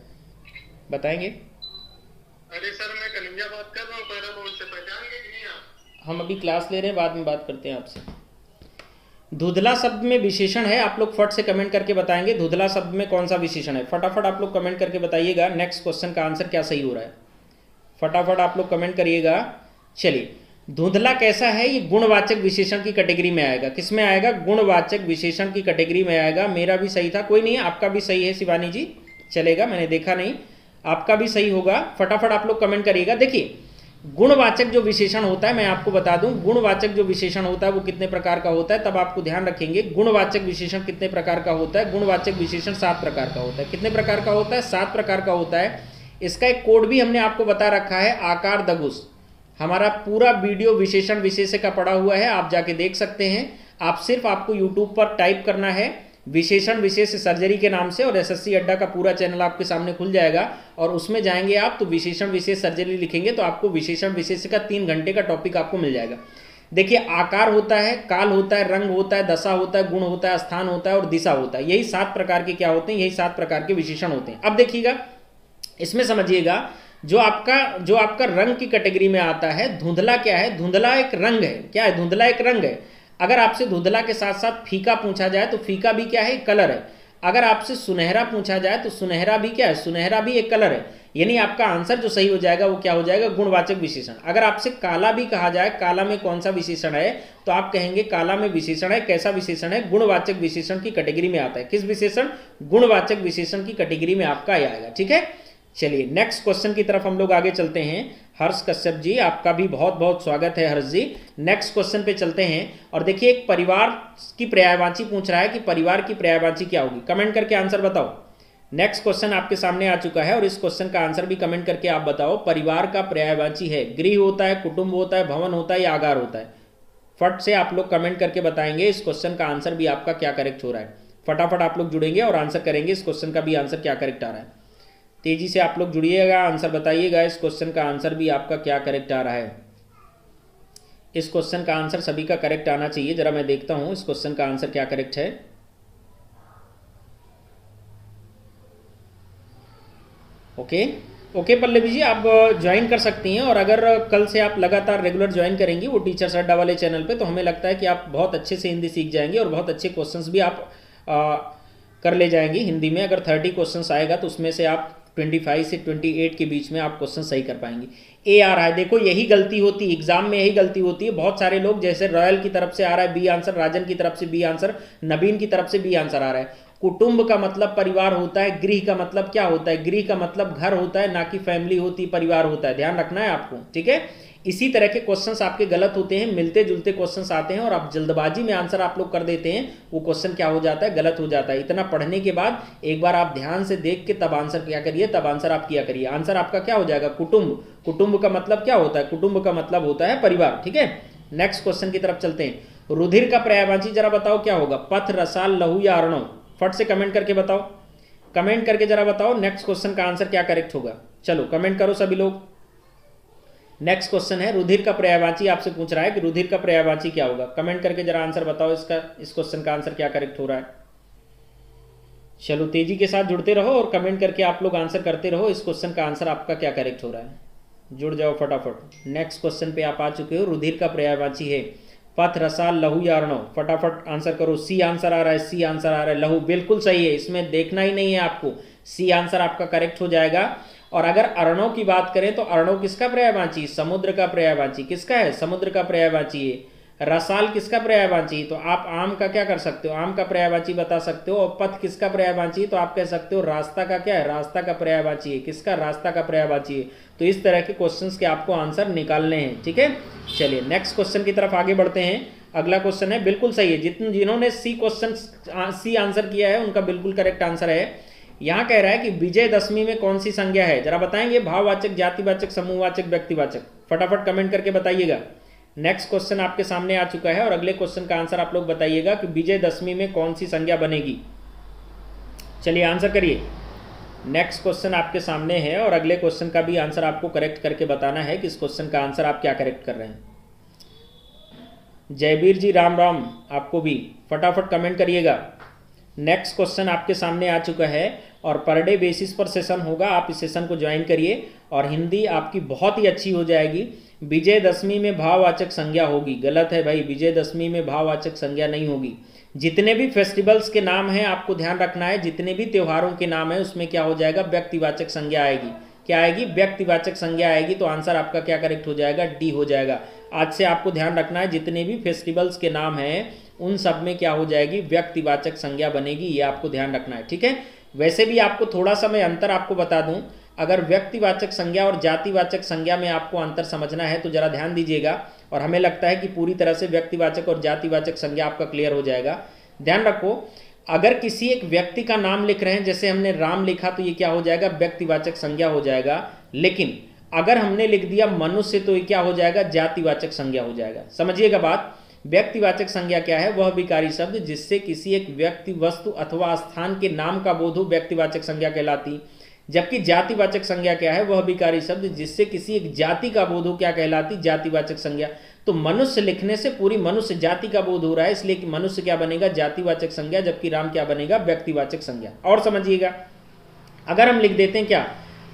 S1: बताएंगे।
S2: अरे सर मैं कलिंगा बात कर रहा हूँ, पैरा बोर्ड से, पहचानेंगे कि नहीं आप?
S1: हम अभी क्लास ले रहे हैं, बाद में बात करते हैं आपसे। धुंधला शब्द में विशेषण है, आप लोग फट से कमेंट करके बताएंगे धुंधला शब्द में कौन सा विशेषण है। फटाफट आप लोग कमेंट करके बताइएगा नेक्स्ट क्वेश्चन का आंसर क्या सही हो रहा है। फटाफट आप लोग कमेंट करिएगा। चलिए, धुंधला कैसा है, ये गुणवाचक विशेषण की कैटेगरी में आएगा। किस में आएगा, गुणवाचक विशेषण की कैटेगरी में आएगा। मेरा भी सही था, कोई नहीं, आपका भी सही है शिवानी जी, चलेगा, मैंने देखा नहीं, आपका भी सही होगा। फटाफट आप लोग कमेंट करिएगा। देखिए, गुणवाचक जो विशेषण होता है, मैं आपको बता दूं, गुणवाचक जो विशेषण होता है वो कितने प्रकार का होता है, तब आपको ध्यान रखेंगे। गुणवाचक विशेषण कितने प्रकार का होता है, गुणवाचक विशेषण 7 प्रकार का होता है। कितने प्रकार का होता है, 7 प्रकार का होता है। इसका एक कोड भी हमने आपको बता रखा है, आकार दगुस। हमारा पूरा वीडियो विशेषण विशेष्य का पड़ा हुआ है, आप जाके देख सकते हैं। आप सिर्फ आपको यूट्यूब पर टाइप करना है विशेषण विशेष्य सर्जरी के नाम से, और एसएससी अड्डा का पूरा चैनल आपके सामने खुल जाएगा। और उसमें जाएंगे आप तो विशेषण विशेष सर्जरी लिखेंगे तो आपको विशेषण विशेष्य का 3 घंटे का टॉपिक आपको मिल जाएगा। देखिए, आकार होता है, काल होता है, रंग होता है, दशा होता है, गुण होता है, स्थान होता है और दिशा होता है। यही 7 प्रकार के क्या होते हैं, यही 7 प्रकार के विशेषण होते हैं। अब देखिएगा, इसमें समझिएगा, जो आपका रंग की कैटेगरी में आता है, धुंधला क्या है, धुंधला एक रंग है। क्या है, धुंधला एक रंग है। अगर आपसे धुंधला के साथ साथ फीका पूछा जाए तो फीका भी क्या है, कलर है। अगर आपसे सुनहरा पूछा जाए तो सुनहरा भी क्या है, सुनहरा भी एक कलर है। यानी आपका आंसर जो सही हो जाएगा वो क्या हो जाएगा, गुणवाचक विशेषण। अगर आपसे काला भी कहा जाए, काला में कौन सा विशेषण है, तो आप कहेंगे काला में विशेषण है, कैसा विशेषण है, गुणवाचक विशेषण की कैटेगरी में आता है। किस विशेषण, गुणवाचक विशेषण की कैटेगरी में आपका आएगा। ठीक है, चलिए नेक्स्ट क्वेश्चन की तरफ हम लोग आगे चलते हैं। हर्ष कश्यप जी, आपका भी बहुत बहुत स्वागत है हर्ष जी। नेक्स्ट क्वेश्चन पे चलते हैं। और देखिए, एक परिवार की पर्यायवाची पूछ रहा है कि परिवार की पर्यायवाची क्या होगी। कमेंट करके आंसर बताओ। नेक्स्ट क्वेश्चन आपके सामने आ चुका है और इस क्वेश्चन का आंसर भी कमेंट करके आप बताओ। परिवार का पर्यायवाची है, गृह होता है, कुटुंब होता है, भवन होता है या आगार होता है। फट से आप लोग कमेंट करके बताएंगे इस क्वेश्चन का आंसर भी आपका क्या करेक्ट हो रहा है। फटाफट आप लोग जुड़ेंगे और आंसर करेंगे इस क्वेश्चन का भी आंसर क्या करेक्ट आ रहा है। तेजी से आप लोग जुड़िएगा, आंसर बताइएगा इस क्वेश्चन का आंसर भी आपका क्या करेक्ट आ रहा है। इस क्वेश्चन का आंसर सभी का करेक्ट आना चाहिए। जरा मैं देखता हूं इस क्वेश्चन का आंसर क्या करेक्ट है। ओके पल्लवी जी, आप ज्वाइन कर सकती हैं। और अगर कल से आप लगातार रेगुलर ज्वाइन करेंगी वो टीचर्स अड्डा वाले चैनल पे, तो हमें लगता है कि आप बहुत अच्छे से हिंदी सीख जाएंगे और बहुत अच्छे क्वेश्चंस भी आप कर ले जाएंगी हिंदी में। अगर 30 क्वेश्चंस आएगा तो उसमें से आप 25 से 28 के बीच में आप क्वेश्चन सही कर पाएंगे। ए आ रहा है। देखो यही गलती होती है एग्जाम में, यही गलती होती है। बहुत सारे लोग जैसे रॉयल की तरफ से आ रहा है बी आंसर, राजन की तरफ से बी आंसर, नबीन की तरफ से बी आंसर आ रहा है। कुटुंब का मतलब परिवार होता है, गृह का मतलब क्या होता है, गृह का मतलब घर होता है, ना कि फैमिली होती, परिवार होता है। ध्यान रखना है आपको, ठीक है। इसी तरह के क्वेश्चंस आपके गलत होते हैं, मिलते जुलते क्वेश्चंस आते हैं और आप जल्दबाजी में आंसर आप लोग कर देते हैं, वो क्वेश्चन क्या हो जाता है, गलत हो जाता है। इतना पढ़ने के बाद एक बार आप ध्यान से देख के तब आंसर क्या करिए, तब आंसर आप किया करिए। आंसर आपका क्या हो जाएगा, कुटुंब। कुटुंब का मतलब क्या होता है, कुटुंब का मतलब होता है परिवार, ठीक है। नेक्स्ट क्वेश्चन की तरफ चलते हैं। रुधिर का पर्यायवाची जरा बताओ क्या होगा, पथ, रसाल, लहू या अर्णव। फट से कमेंट करके बताओ, कमेंट करके जरा बताओ नेक्स्ट क्वेश्चन का आंसर क्या करेक्ट होगा। चलो कमेंट करो सभी लोग। नेक्स्ट क्वेश्चन है रुधिर का पर्यायवाची, आपसे पूछ रहा है कि रुधिर का पर्यायवाची क्या होगा। कमेंट करके जरा आंसर बताओ, इसका इस क्वेश्चन का आंसर क्या करेक्ट हो रहा है। चलो तेजी के साथ जुड़ते रहो और कमेंट करके आप लोग आंसर करते रहो, इस क्वेश्चन का आंसर आपका क्या करेक्ट हो रहा है। जुड़ जाओ फटाफट। नेक्स्ट क्वेश्चन पे आप आ चुके हो। रुधिर का पर्यायवाची है पथ, रसाल, लहू या अर्णव। फटाफट आंसर करो। सी आंसर आ रहा है, सी आंसर आ रहा है, लहू बिल्कुल सही है, इसमें देखना ही नहीं है आपको, सी आंसर आपका करेक्ट हो जाएगा। और अगर अर्णव की बात करें तो अर्णव किसका पर्यायवाची, समुद्र का पर्यायवाची। किसका है, समुद्र का पर्यायवाची है। रसाल किसका पर्यायवाची, तो आप आम का क्या कर सकते हो, आम का पर्यायवाची बता सकते हो। और पथ किसका पर्यायवाची, तो आप कह सकते हो रास्ता का क्या है, रास्ता का पर्यायवाची है। किसका, रास्ता का पर्यायवाची है। तो इस तरह के क्वेश्चंस के आपको आंसर निकालने हैं, ठीक है। चलिए नेक्स्ट क्वेश्चन की तरफ आगे बढ़ते हैं। अगला क्वेश्चन है, बिल्कुल सही है, जिन्होंने सी क्वेश्चन सी आंसर किया है उनका बिल्कुल करेक्ट आंसर है। यहां कह रहा है कि विजयदशमी में कौन सी संज्ञा है, जरा बताएंगे। भाववाचक, जातिवाचक, समूहवाचक, व्यक्तिवाचक। फटाफट कमेंट करके बताइएगा। नेक्स्ट क्वेश्चन आपके सामने आ चुका है और अगले क्वेश्चन का आंसर आप लोग बताइएगा कि विजयदशमी में कौन सी संज्ञा बनेगी। चलिए आंसर करिए। नेक्स्ट क्वेश्चन आपके सामने है और अगले क्वेश्चन का भी आंसर आपको करेक्ट करके बताना है कि इस क्वेश्चन का आंसर आप क्या करेक्ट कर रहे हैं। जयवीर जी राम राम आपको भी, फटाफट कमेंट करिएगा। नेक्स्ट क्वेश्चन आपके सामने आ चुका है और पर डे बेसिस पर सेशन होगा, आप इस सेशन को ज्वाइन करिए और हिंदी आपकी बहुत ही अच्छी हो जाएगी। विजयदशमी में भाववाचक संज्ञा होगी, गलत है भाई, विजयदशमी में भाववाचक संज्ञा नहीं होगी। जितने भी फेस्टिवल्स के नाम हैं आपको ध्यान रखना है, जितने भी त्योहारों के नाम है उसमें क्या हो जाएगा, व्यक्तिवाचक संज्ञा आएगी। क्या आएगी, व्यक्तिवाचक संज्ञा आएगी। तो आंसर आपका क्या करेक्ट हो जाएगा, डी हो जाएगा। आज से आपको ध्यान रखना है, जितने भी फेस्टिवल्स के नाम हैं उन सब में क्या हो जाएगी, व्यक्तिवाचक संज्ञा बनेगी, ये आपको ध्यान रखना है, ठीक है। वैसे भी आपको थोड़ा सा मैं अंतर आपको बता दूं, अगर व्यक्तिवाचक संज्ञा और जातिवाचक संज्ञा में आपको अंतर समझना है तो जरा ध्यान दीजिएगा। और हमें लगता है कि पूरी तरह से व्यक्तिवाचक और जातिवाचक संज्ञा आपका क्लियर हो जाएगा। ध्यान रखो, अगर किसी एक व्यक्ति का नाम लिख रहे हैं, जैसे हमने राम लिखा तो ये क्या हो जाएगा, व्यक्तिवाचक संज्ञा हो जाएगा। लेकिन अगर हमने लिख दिया मनुष्य तो ये क्या हो जाएगा, जातिवाचक संज्ञा हो जाएगा। समझिएगा बात। व्यक्तिवाचक संज्ञा क्या है, वह विकारी शब्द जिससे किसी एक व्यक्ति, वस्तु अथवा स्थान के नाम का बोध हो, व्यक्तिवाचक संज्ञा कहलाती। जबकि जातिवाचक संज्ञा क्या है, वह विकारी शब्द जिससे किसी एक जाति का बोध हो, क्या कहलाती, जातिवाचक संज्ञा। तो मनुष्य लिखने से पूरी मनुष्य जाति का बोध हो रहा है, इसलिए कि मनुष्य क्या बनेगा, जातिवाचक संज्ञा, जबकि राम क्या बनेगा, व्यक्तिवाचक संज्ञा। और समझिएगा, अगर हम लिख देते हैं क्या,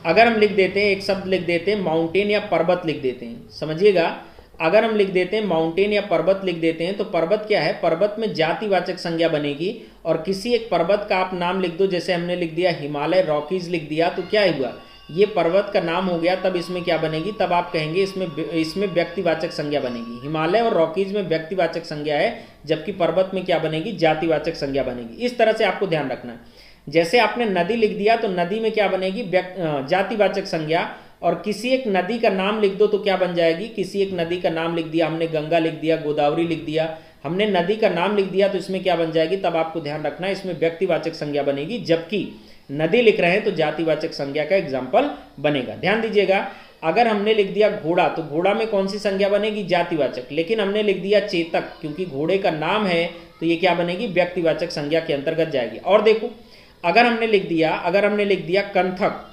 S1: अगर हम लिख देते हैं एक शब्द लिख देते हैं माउंटेन या पर्वत लिख देते हैं, समझिएगा। अगर हम लिख देते हैं माउंटेन या पर्वत लिख देते हैं तो पर्वत क्या है, पर्वत में जातिवाचक संज्ञा बनेगी। और किसी एक पर्वत का आप नाम लिख दो, जैसे हमने लिख दिया हिमालय, रॉकीज लिख दिया, तो क्या हुआ, ये पर्वत का नाम हो गया। तब इसमें क्या बनेगी, तब आप कहेंगे इसमें व्यक्तिवाचक संज्ञा बनेगी। हिमालय और रॉकीज में व्यक्तिवाचक संज्ञा है, जबकि पर्वत में क्या बनेगी, जातिवाचक संज्ञा बनेगी। इस तरह से आपको ध्यान रखना है। जैसे आपने नदी लिख दिया तो नदी में क्या बनेगी, जातिवाचक संज्ञा। और किसी एक नदी का नाम लिख दो तो क्या बन जाएगी, किसी एक नदी का नाम लिख दिया हमने, गंगा लिख दिया, गोदावरी लिख दिया, हमने नदी का नाम लिख दिया, तो इसमें क्या बन जाएगी, तब आपको ध्यान रखना है इसमें व्यक्तिवाचक संज्ञा बनेगी। जबकि नदी लिख रहे हैं तो जातिवाचक संज्ञा का एग्जाम्पल बनेगा। ध्यान दीजिएगा, अगर हमने लिख दिया घोड़ा तो घोड़ा में कौन सी संज्ञा बनेगी, जातिवाचक। लेकिन हमने लिख दिया चेतक, क्योंकि घोड़े का नाम है तो ये क्या बनेगी, व्यक्तिवाचक संज्ञा के अंतर्गत जाएगी। और देखो, अगर हमने लिख दिया कंथक,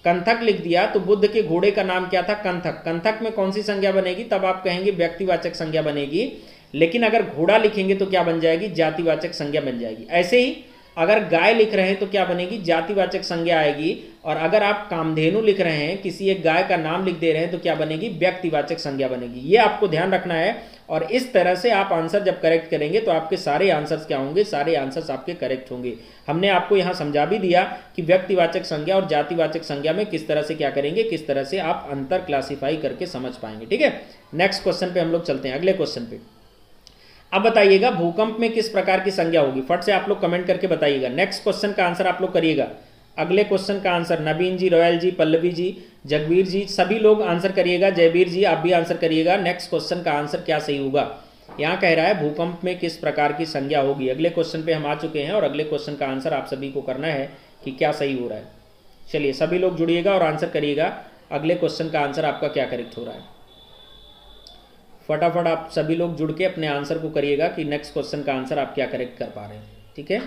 S1: कंथक लिख दिया तो बुद्ध के घोड़े का नाम क्या था, कंथक। कंथक में कौन सी संज्ञा बनेगी, तब आप कहेंगे व्यक्तिवाचक संज्ञा बनेगी। लेकिन अगर घोड़ा लिखेंगे तो क्या बन जाएगी, जातिवाचक संज्ञा बन जाएगी। ऐसे ही अगर गाय लिख रहे हैं तो क्या बनेगी, जातिवाचक संज्ञा आएगी। और अगर आप कामधेनु लिख रहे हैं, किसी एक गाय का नाम लिख दे रहे हैं, तो क्या बनेगी, व्यक्तिवाचक संज्ञा बनेगी। ये आपको ध्यान रखना है। और इस तरह से आप आंसर जब करेक्ट करेंगे तो आपके सारे आंसर्स क्या होंगे, सारे आंसर्स आपके करेक्ट होंगे। हमने आपको यहाँ समझा भी दिया कि व्यक्तिवाचक संज्ञा और जातिवाचक संज्ञा में किस तरह से क्या करेंगे, किस तरह से आप अंतर क्लासिफाई करके समझ पाएंगे। ठीक है, नेक्स्ट क्वेश्चन पे हम लोग चलते हैं, अगले क्वेश्चन पे। अब बताइएगा भूकंप में किस प्रकार की संज्ञा होगी, फट से आप लोग कमेंट करके बताइएगा। नेक्स्ट क्वेश्चन का आंसर आप लोग करिएगा। अगले क्वेश्चन का आंसर नवीन जी, रॉयल जी, पल्लवी जी, जगवीर जी, सभी लोग आंसर करिएगा। जयवीर जी आप भी आंसर करिएगा। नेक्स्ट क्वेश्चन का आंसर क्या सही होगा। यहाँ कह रहा है भूकंप में किस प्रकार की संज्ञा होगी। अगले क्वेश्चन पे हम आ चुके हैं और अगले क्वेश्चन का आंसर आप सभी को करना है कि क्या सही हो रहा है। चलिए सभी लोग जुड़िएगा और आंसर करिएगा, अगले क्वेश्चन का आंसर आपका क्या करेक्ट हो रहा है। फटाफट आप सभी लोग जुड़ के अपने आंसर को करिएगा कि नेक्स्ट क्वेश्चन का आंसर आप क्या करेक्ट कर पा रहे हैं। ठीक है,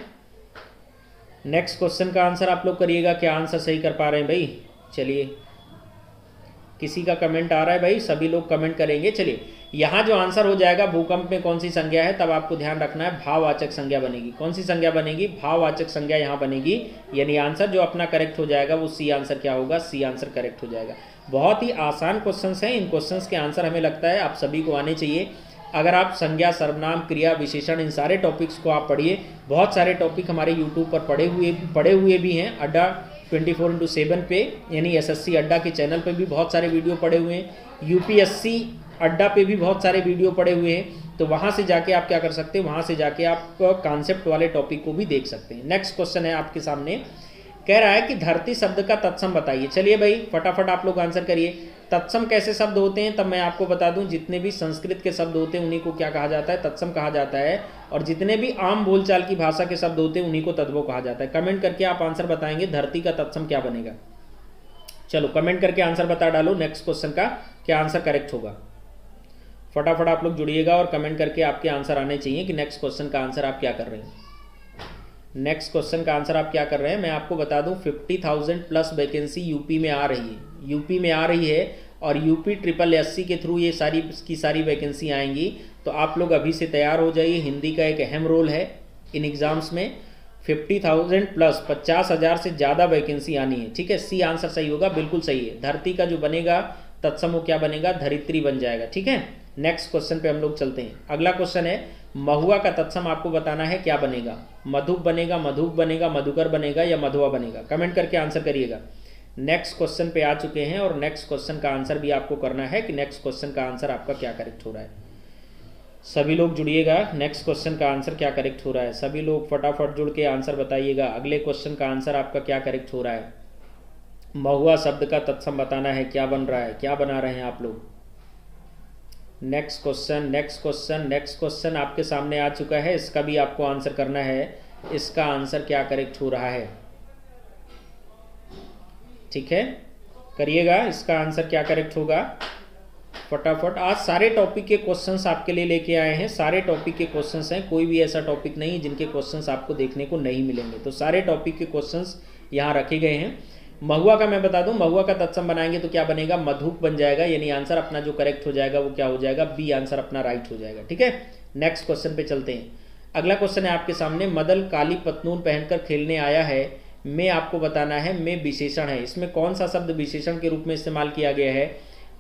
S1: नेक्स्ट क्वेश्चन का आंसर आप लोग करिएगा, क्या आंसर सही कर पा रहे हैं भाई। चलिए किसी का कमेंट आ रहा है भाई, सभी लोग कमेंट करेंगे। चलिए यहाँ जो आंसर हो जाएगा भूकंप में कौन सी संज्ञा है, तब आपको ध्यान रखना है भाववाचक संज्ञा बनेगी। कौन सी संज्ञा बनेगी, भाववाचक संज्ञा यहाँ बनेगी। यानी आंसर जो अपना करेक्ट हो जाएगा वो सी आंसर क्या होगा, सी आंसर करेक्ट हो जाएगा। बहुत ही आसान क्वेश्चंस हैं, इन क्वेश्चंस के आंसर हमें लगता है आप सभी को आने चाहिए। अगर आप संज्ञा, सर्वनाम, क्रिया, विशेषण, इन सारे टॉपिक्स को आप पढ़िए। बहुत सारे टॉपिक हमारे यूट्यूब पर पढ़े हुए भी हैं। अड्डा 24/7 पे यानी एसएससी अड्डा के चैनल पे भी बहुत सारे वीडियो पड़े हुए हैं। यूपीएससी अड्डा पे भी बहुत सारे वीडियो पड़े हुए हैं। तो वहाँ से जाके आप क्या कर सकते हैं, वहाँ से जाके आप कॉन्सेप्ट वाले टॉपिक को भी देख सकते हैं। नेक्स्ट क्वेश्चन है आपके सामने, कह रहा है कि धरती शब्द का तत्सम बताइए। चलिए भाई फटाफट आप लोग आंसर करिए। तत्सम कैसे शब्द होते हैं, तब मैं आपको बता दूं, जितने भी संस्कृत के शब्द होते हैं उन्हीं को क्या कहा जाता है, तत्सम कहा जाता है। और जितने भी आम बोलचाल की भाषा के शब्द होते हैं उन्हीं को तद्भव कहा जाता है। कमेंट करके आप आंसर बताएंगे धरती का तत्सम क्या बनेगा। चलो कमेंट करके आंसर बता डालो, नेक्स्ट क्वेश्चन का क्या आंसर करेक्ट होगा। फटाफट आप लोग जुड़िएगा और कमेंट करके आपके आंसर आने चाहिए कि नेक्स्ट क्वेश्चन का आंसर आप क्या कर रहे हैं। नेक्स्ट क्वेश्चन का आंसर आप क्या कर रहे हैं, मैं आपको बता दूं 50,000 प्लस वैकेंसी यूपी में आ रही है। यूपी में आ रही है और यूपी SSSC के थ्रू ये सारी वैकेंसी आएंगी। तो आप लोग अभी से तैयार हो जाइए। हिंदी का एक अहम रोल है इन एग्जाम्स में। 50,000 प्लस 50,000 से ज़्यादा वैकेंसी आनी है। ठीक है, सी आंसर सही होगा, बिल्कुल सही है। धरती का जो बनेगा तत्सम वो क्या बनेगा, धरित्री बन जाएगा। ठीक है, नेक्स्ट क्वेश्चन पे हम लोग चलते हैं। अगला क्वेश्चन है महुआ का तत्सम आपको बताना है क्या बनेगा। मधुप बनेगा, मधुक बनेगा, मधुकर बनेगा या मधुआ बनेगा। कमेंट करके आंसर करिएगा। नेक्स्ट क्वेश्चन पे आ चुके हैं और नेक्स्ट क्वेश्चन का आंसर भी आपको करना है कि नेक्स्ट क्वेश्चन का आंसर आपका क्या करेक्ट हो रहा है। सभी लोग जुड़िएगा, नेक्स्ट क्वेश्चन का आंसर क्या करेक्ट हो रहा है। सभी लोग फटाफट जुड़ के आंसर बताइएगा, अगले क्वेश्चन का आंसर आपका क्या करेक्ट हो रहा है। महुआ शब्द का तत्सम बताना है, क्या बन रहा है, क्या बना रहे हैं आप लोग। Next question, next question, next question आपके सामने आ चुका है, इसका भी आपको आंसर करना है। इसका आंसर क्या करेक्ट हो रहा है, ठीक है, करिएगा। इसका आंसर क्या करेक्ट होगा फटाफट। आज सारे टॉपिक के क्वेश्चंस आपके लिए लेके आए हैं। सारे टॉपिक के क्वेश्चंस हैं, कोई भी ऐसा टॉपिक नहीं जिनके क्वेश्चंस आपको देखने को नहीं मिलेंगे। तो सारे टॉपिक के क्वेश्चंस यहाँ रखे गए हैं। महुआ का मैं बता दूं, महुआ का तत्सम बनाएंगे तो क्या बनेगा, मधुक बन जाएगा। यानी आंसर अपना जो करेक्ट हो जाएगा वो क्या हो जाएगा, बी आंसर अपना राइट हो जाएगा। ठीक है, नेक्स्ट क्वेश्चन पे चलते हैं। अगला क्वेश्चन है आपके सामने, मदल काली पतलून पहनकर खेलने आया है। मैं आपको बताना है, मैं विशेषण है। इसमें कौन सा शब्द विशेषण के रूप में इस्तेमाल किया गया है।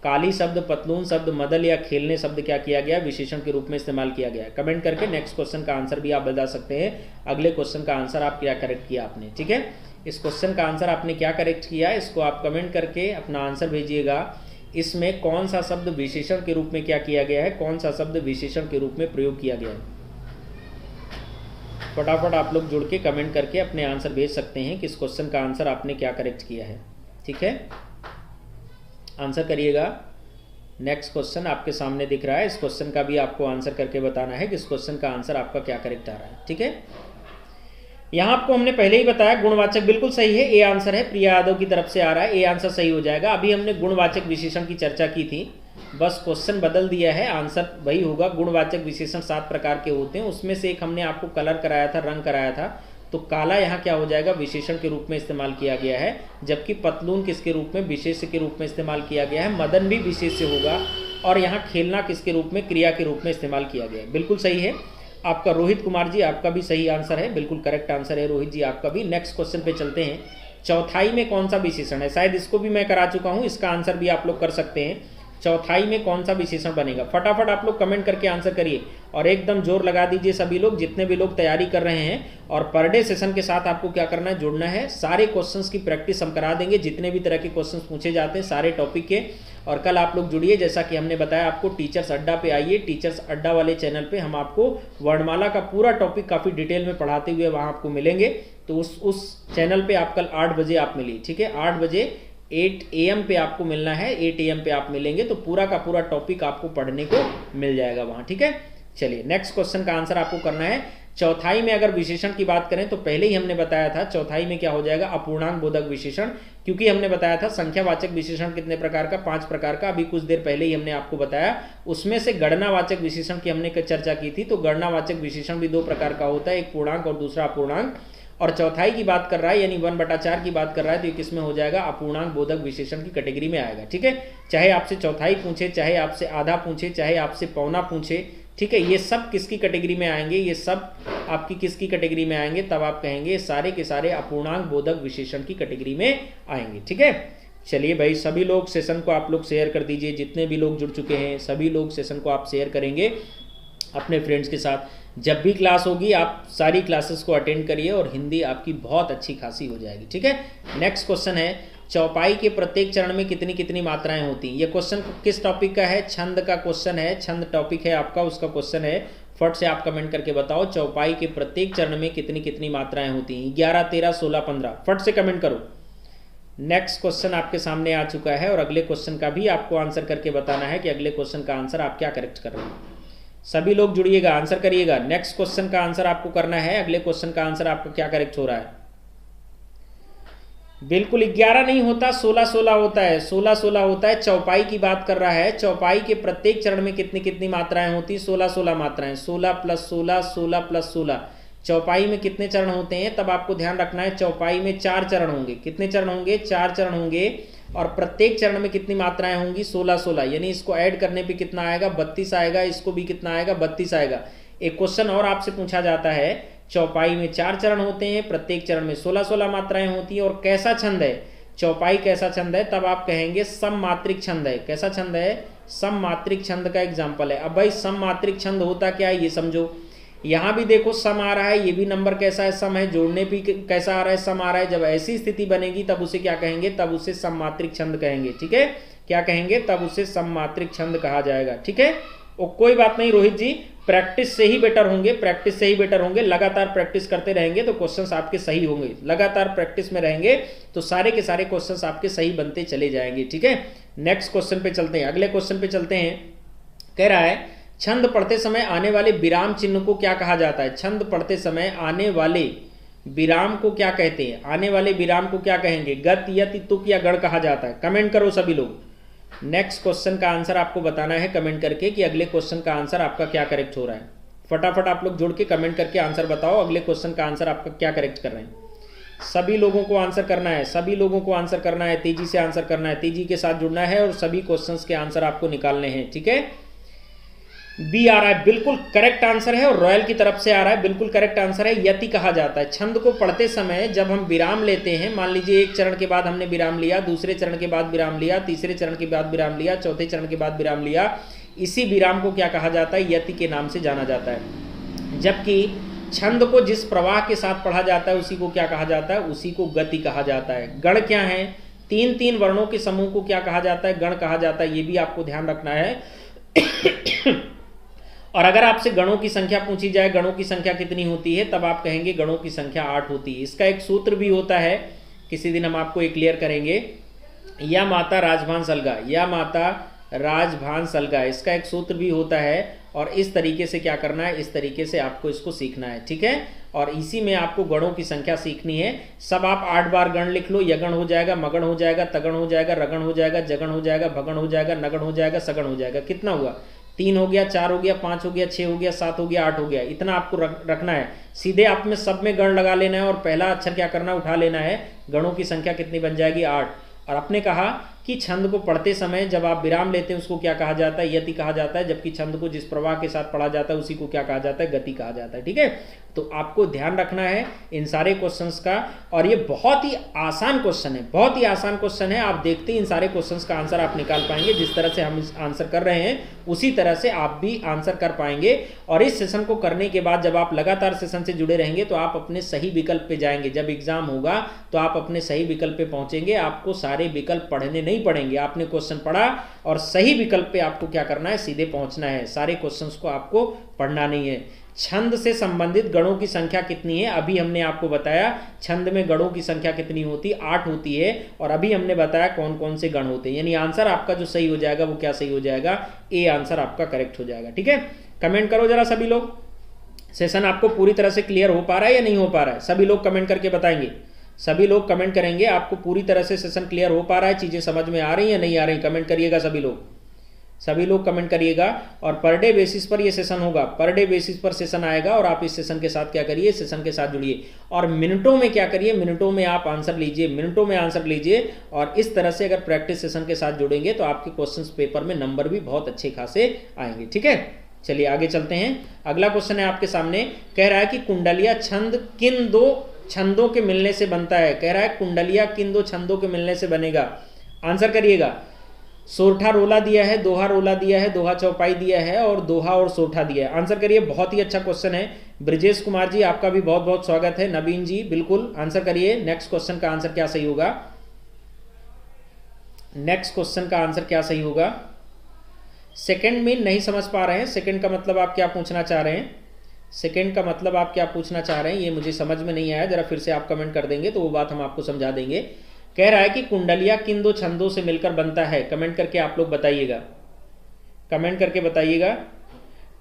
S1: काली शब्द, पतलून शब्द, मदल या खेलने शब्द क्या किया गया, विशेषण के रूप में इस्तेमाल किया गया है। कमेंट करके नेक्स्ट क्वेश्चन का आंसर भी आप बता सकते हैं। अगले क्वेश्चन का आंसर आप क्या करेक्ट किया आपने। ठीक है, इस क्वेश्चन का आंसर आपने क्या करेक्ट किया, इसको आप कमेंट करके अपना आंसर भेजिएगा। इसमें कौन सा शब्द विशेषण के रूप में क्या किया गया है, कौन सा शब्द विशेषण के रूप में प्रयोग किया गया है। फटाफट आप लोग जुड़ के कमेंट करके अपने आंसर भेज सकते हैं कि इस क्वेश्चन का आंसर आपने क्या करेक्ट किया है। ठीक है, आंसर करिएगा। नेक्स्ट क्वेश्चन आपके सामने दिख रहा है, इस क्वेश्चन का भी आपको आंसर करके बताना है कि इस क्वेश्चन का आंसर आपका क्या करेक्ट आ रहा है। ठीक है, यहाँ आपको हमने पहले ही बताया गुणवाचक बिल्कुल सही है, ए आंसर है। प्रिया यादव की तरफ से आ रहा है, ए आंसर सही हो जाएगा। अभी हमने गुणवाचक विशेषण की चर्चा की थी, बस क्वेश्चन बदल दिया है, आंसर वही होगा। गुणवाचक विशेषण 7 प्रकार के होते हैं, उसमें से एक हमने आपको कलर कराया था, रंग कराया था। तो काला यहाँ क्या हो जाएगा, विशेषण के रूप में इस्तेमाल किया गया है। जबकि पतलून किसके रूप में, विशेष्य के रूप में इस्तेमाल किया गया है। मदन भी विशेष्य होगा। और यहाँ खेलना किसके रूप में, क्रिया के रूप में इस्तेमाल किया गया है। बिल्कुल सही है। आपका रोहित कुमार जी, आपका भी सही आंसर है, बिल्कुल करेक्ट आंसर है रोहित जी आपका भी। नेक्स्ट क्वेश्चन पे चलते हैं। चौथाई में कौन सा विशेषण है? शायद इसको भी मैं करा चुका हूं, इसका आंसर भी आप लोग कर सकते हैं। चौथाई में कौन सा विशेषण बनेगा? फटाफट आप लोग कमेंट करके आंसर करिए और एकदम जोर लगा दीजिए सभी लोग, जितने भी लोग तैयारी कर रहे हैं। और पर डे सेशन के साथ आपको क्या करना है, जुड़ना है। सारे क्वेश्चंस की प्रैक्टिस हम करा देंगे, जितने भी तरह के क्वेश्चंस पूछे जाते हैं सारे टॉपिक के। और कल आप लोग जुड़िए, जैसा कि हमने बताया आपको, टीचर्स अड्डा पे आइए। टीचर्स अड्डा वाले चैनल पे हम आपको वर्णमाला का पूरा टॉपिक काफ़ी डिटेल में पढ़ाते हुए वहाँ आपको मिलेंगे। तो उस चैनल पे आप कल 8 बजे आप मिलिए, ठीक है? 8 बजे 8 AM पे आपको मिलना है, 8 AM पे आप मिलेंगे तो पूरा का पूरा टॉपिक आपको पढ़ने को मिल जाएगा वहाँ, ठीक है? चलिए नेक्स्ट क्वेश्चन का आंसर आपको करना है। चौथाई में अगर विशेषण की बात करें तो पहले ही हमने बताया था चौथाई में क्या हो जाएगा, अपूर्णांक बोधक विशेषण। क्योंकि हमने बताया था संख्यावाचक विशेषण कितने प्रकार का, 5 प्रकार का, अभी कुछ देर पहले ही हमने आपको बताया। उसमें से गणनावाचक विशेषण की हमने चर्चा की थी। तो गणनावाचक विशेषण भी 2 प्रकार का होता है, एक पूर्णांक और दूसरा अपूर्णांक। और चौथाई की बात कर रहा है यानी 1/4 की बात कर रहा है तो ये किसमें हो जाएगा, अपूर्णांक बोधक विशेषण की कैटेगरी में आएगा, ठीक है? चाहे आपसे चौथाई पूछे, चाहे आपसे आधा पूछे, चाहे आपसे पौना पूछे, ठीक है? ये सब किसकी कैटेगरी में आएंगे, ये सब आपकी किसकी कैटेगरी में आएंगे, तब आप कहेंगे सारे के सारे अपूर्णांक बोधक विशेषण की कैटेगरी में आएंगे, ठीक है? चलिए भाई, सभी लोग सेशन को आप लोग शेयर कर दीजिए, जितने भी लोग जुड़ चुके हैं सभी लोग सेशन को आप शेयर करेंगे अपने फ्रेंड्स के साथ। जब भी क्लास होगी आप सारी क्लासेस को अटेंड करिए और हिंदी आपकी बहुत अच्छी खासी हो जाएगी, ठीक है? नेक्स्ट क्वेश्चन है, चौपाई के प्रत्येक चरण में कितनी कितनी मात्राएं होती हैं? ये क्वेश्चन किस टॉपिक का है? छंद का क्वेश्चन है, छंद टॉपिक है आपका, उसका क्वेश्चन है। फट से आप कमेंट करके बताओ, चौपाई के प्रत्येक चरण में कितनी कितनी मात्राएं होती हैं? 11, 13, 16, 15, फट से कमेंट करो। नेक्स्ट क्वेश्चन आपके सामने आ चुका है और अगले क्वेश्चन का भी आपको आंसर करके बताना है कि अगले क्वेश्चन का आंसर आप क्या करेक्ट कर रहे हैं। सभी लोग जुड़िएगा, आंसर करिएगा। नेक्स्ट क्वेश्चन का आंसर आपको करना है, अगले क्वेश्चन का आंसर आपका क्या करेक्ट हो रहा है? बिल्कुल 11 नहीं होता, 16 होता है, 16 होता है। चौपाई की बात कर रहा है, चौपाई के प्रत्येक चरण में कितनी कितनी मात्राएं होती? 16 मात्राएं, 16 + 16, 16 + 16। चौपाई में कितने चरण होते हैं? तब आपको ध्यान रखना है, चौपाई में 4 चरण होंगे। कितने चरण होंगे? 4 चरण होंगे। और प्रत्येक चरण में कितनी मात्राएं होंगी? 16, यानी इसको ऐड करने पे कितना आएगा? 32 आएगा। इसको भी कितना आएगा? 32 आएगा। एक क्वेश्चन और आपसे पूछा जाता है, चौपाई में 4 चरण होते हैं, प्रत्येक चरण में 16 मात्राएं होती है, और कैसा छंद है? चौपाई कैसा छंद है? तब आप कहेंगे सममात्रिक छंद है। कैसा छंद है? सममात्रिक छंद का एग्जाम्पल है। अब भाई सममात्रिक छंद होता क्या है ये समझो। यहाँ भी देखो सम आ रहा है, ये भी नंबर कैसा है? सम है। जोड़ने भी कैसा आ रहा है? सम आ रहा है। जब ऐसी स्थिति बनेगी तब उसे क्या कहेंगे? तब उसे सममात्रिक छंद कहेंगे, ठीक है? क्या कहेंगे? तब उसे सममात्रिक छंद कहा जाएगा, ठीक है? और कोई बात नहीं रोहित जी, प्रैक्टिस से ही बेटर होंगे, प्रैक्टिस से ही बेटर होंगे। लगातार प्रैक्टिस करते रहेंगे तो क्वेश्चंस आपके सही होंगे। लगातार प्रैक्टिस में रहेंगे तो सारे के सारे क्वेश्चंस आपके सही बनते चले जाएंगे, ठीक है? नेक्स्ट क्वेश्चन पे चलते हैं, अगले क्वेश्चन पे चलते हैं। कह रहा है, छंद पढ़ते समय आने वाले विराम चिन्ह को क्या कहा जाता है? छंद पढ़ते समय आने वाले विराम को क्या कहते हैं? आने वाले विराम को क्या कहेंगे? गत, यति, तुक या गण कहा जाता है? कमेंट करो सभी लोग। नेक्स्ट क्वेश्चन का आंसर आपको बताना है कमेंट करके कि अगले क्वेश्चन का आंसर आपका क्या करेक्ट हो रहा है। फटाफट आप लोग जुड़ के कमेंट करके आंसर बताओ, अगले क्वेश्चन का आंसर आपका क्या करेक्ट कर रहे हैं। सभी लोगों को आंसर करना है, सभी लोगों को आंसर करना है, तेजी से आंसर करना है, तेजी के साथ जुड़ना है और सभी क्वेश्चंस के आंसर आपको निकालने हैं, ठीक है? बी आ रहा है, बिल्कुल करेक्ट आंसर है, और रॉयल की तरफ से आ रहा है, बिल्कुल करेक्ट आंसर है। यति कहा जाता है छंद को पढ़ते समय जब हम विराम लेते हैं। मान लीजिए एक चरण के बाद हमने विराम लिया, दूसरे चरण के बाद विराम लिया, तीसरे चरण के बाद विराम लिया, चौथे चरण के बाद विराम लिया, इसी विराम को क्या कहा जाता है? यति के नाम से जाना जाता है। जबकि छंद को जिस प्रवाह के साथ पढ़ा जाता है उसी को क्या कहा जाता है? उसी को गति कहा जाता है। गण क्या है? 3 वर्णों के समूह को क्या कहा जाता है? गण कहा जाता है। ये भी आपको ध्यान रखना है। और अगर आपसे गणों की संख्या पूछी जाए, गणों की संख्या कितनी होती है, तब आप कहेंगे गणों की संख्या 8 होती है। इसका एक सूत्र भी होता है, किसी दिन हम आपको एक क्लियर करेंगे। या माता राजभान सलगा, या माता राजभान सलगा, इसका एक सूत्र भी होता है। और इस तरीके से क्या करना है? इस तरीके से आपको इसको सीखना है, ठीक है? और इसी में आपको गणों की संख्या सीखनी है। सब आप 8 बार गण लिख लो। यगण हो जाएगा, मगण हो जाएगा, तगण हो जाएगा, रगण हो जाएगा, जगण हो जाएगा, भगण हो जाएगा, नगण हो जाएगा, सगण हो जाएगा। कितना हुआ? 3 हो गया, 4 हो गया, 5 हो गया, 6 हो गया, 7 हो गया, 8 हो गया। इतना आपको रखना है। सीधे आप में सब में गण लगा लेना है और पहला अक्षर क्या करना? उठा लेना है। गणों की संख्या कितनी बन जाएगी? 8। और आपने कहा कि छंद को पढ़ते समय जब आप विराम लेते हैं उसको क्या कहा जाता है, यति कहा जाता है, जबकि छंद को जिस प्रवाह के साथ पढ़ा जाता है उसी को क्या कहा जाता है, गति कहा जाता है। ठीक है, तो आपको ध्यान रखना है इन सारे क्वेश्चंस का। और ये बहुत ही आसान क्वेश्चन है, बहुत ही आसान क्वेश्चन है। आप देखते ही इन सारे क्वेश्चंस का आंसर आप निकाल पाएंगे। जिस तरह से हम आंसर कर रहे हैं उसी तरह से आप भी आंसर कर पाएंगे। और इस सेशन को करने के बाद जब आप लगातार सेशन से जुड़े रहेंगे तो आप अपने सही विकल्प पे जाएंगे। जब एग्जाम होगा तो आप अपने सही विकल्प पे पहुंचेंगे। आपको सारे विकल्प पढ़ने नहीं पड़ेंगे, आपने क्वेश्चन पढ़ा और सही विकल्प पे आपको क्या करना है, सीधे पहुंचना है। सारे क्वेश्चंस को आपको पढ़ना नहीं है। छंद से संबंधित गणों की संख्या कितनी है, अभी हमने आपको बताया। छंद में गणों की संख्या कितनी होती है, 8 होती है। और अभी हमने बताया कौन कौन से गण होते हैं। यानी आंसर आपका जो सही हो जाएगा वो क्या सही हो जाएगा, ए आंसर आपका करेक्ट हो जाएगा। ठीक है, कमेंट करो जरा सभी लोग, सेशन आपको पूरी तरह से क्लियर हो पा रहा है या नहीं हो पा रहा है। सभी लोग कमेंट करके बताएंगे, सभी लोग कमेंट करेंगे आपको पूरी तरह से सेशन क्लियर हो पा रहा है, चीजें समझ में आ रही है नहीं आ रही। कमेंट करिएगा सभी लोग, सभी लोग कमेंट करिएगा। और पर डे बेसिस पर ये सेशन होगा, पर डे बेसिस पर सेशन आएगा। और आप इस सेशन के साथ क्या करिए, सेशन के साथ जुड़िए और मिनटों में क्या करिए, मिनटों में आप आंसर लीजिए, मिनटों में आंसर लीजिए। और इस तरह से अगर प्रैक्टिस सेशन के साथ जुड़ेंगे तो आपके क्वेश्चंस पेपर में नंबर भी बहुत अच्छे खासे आएंगे। ठीक है, चलिए आगे चलते हैं। अगला क्वेश्चन है आपके सामने, कह रहा है कि कुंडलिया छंद किन दो छंदों के मिलने से बनता है। कह रहा है कुंडलिया किन दो छंदों के मिलने से बनेगा। आंसर करिएगा। सोरठा रोला दिया है, दोहा रोला दिया है, दोहा चौपाई दिया है और दोहा और सोरठा दिया है। आंसर करिए। बहुत ही अच्छा क्वेश्चन है। ब्रजेश कुमार जी आपका भी बहुत बहुत स्वागत है। नवीन जी बिल्कुल आंसर करिए। नेक्स्ट क्वेश्चन का आंसर क्या सही होगा, नेक्स्ट क्वेश्चन का आंसर क्या सही होगा। सेकंड में नहीं समझ पा रहे हैं, सेकंड का मतलब आप क्या पूछना चाह रहे हैं, सेकंड का मतलब आप क्या पूछना चाह रहे हैं ये मुझे समझ में नहीं आया। जरा फिर से आप कमेंट कर देंगे तो वो बात हम आपको समझा देंगे। कह रहा है कि कुंडलिया किन दो छंदों से मिलकर बनता है। कमेंट करके आप लोग बताइएगा, कमेंट करके बताइएगा।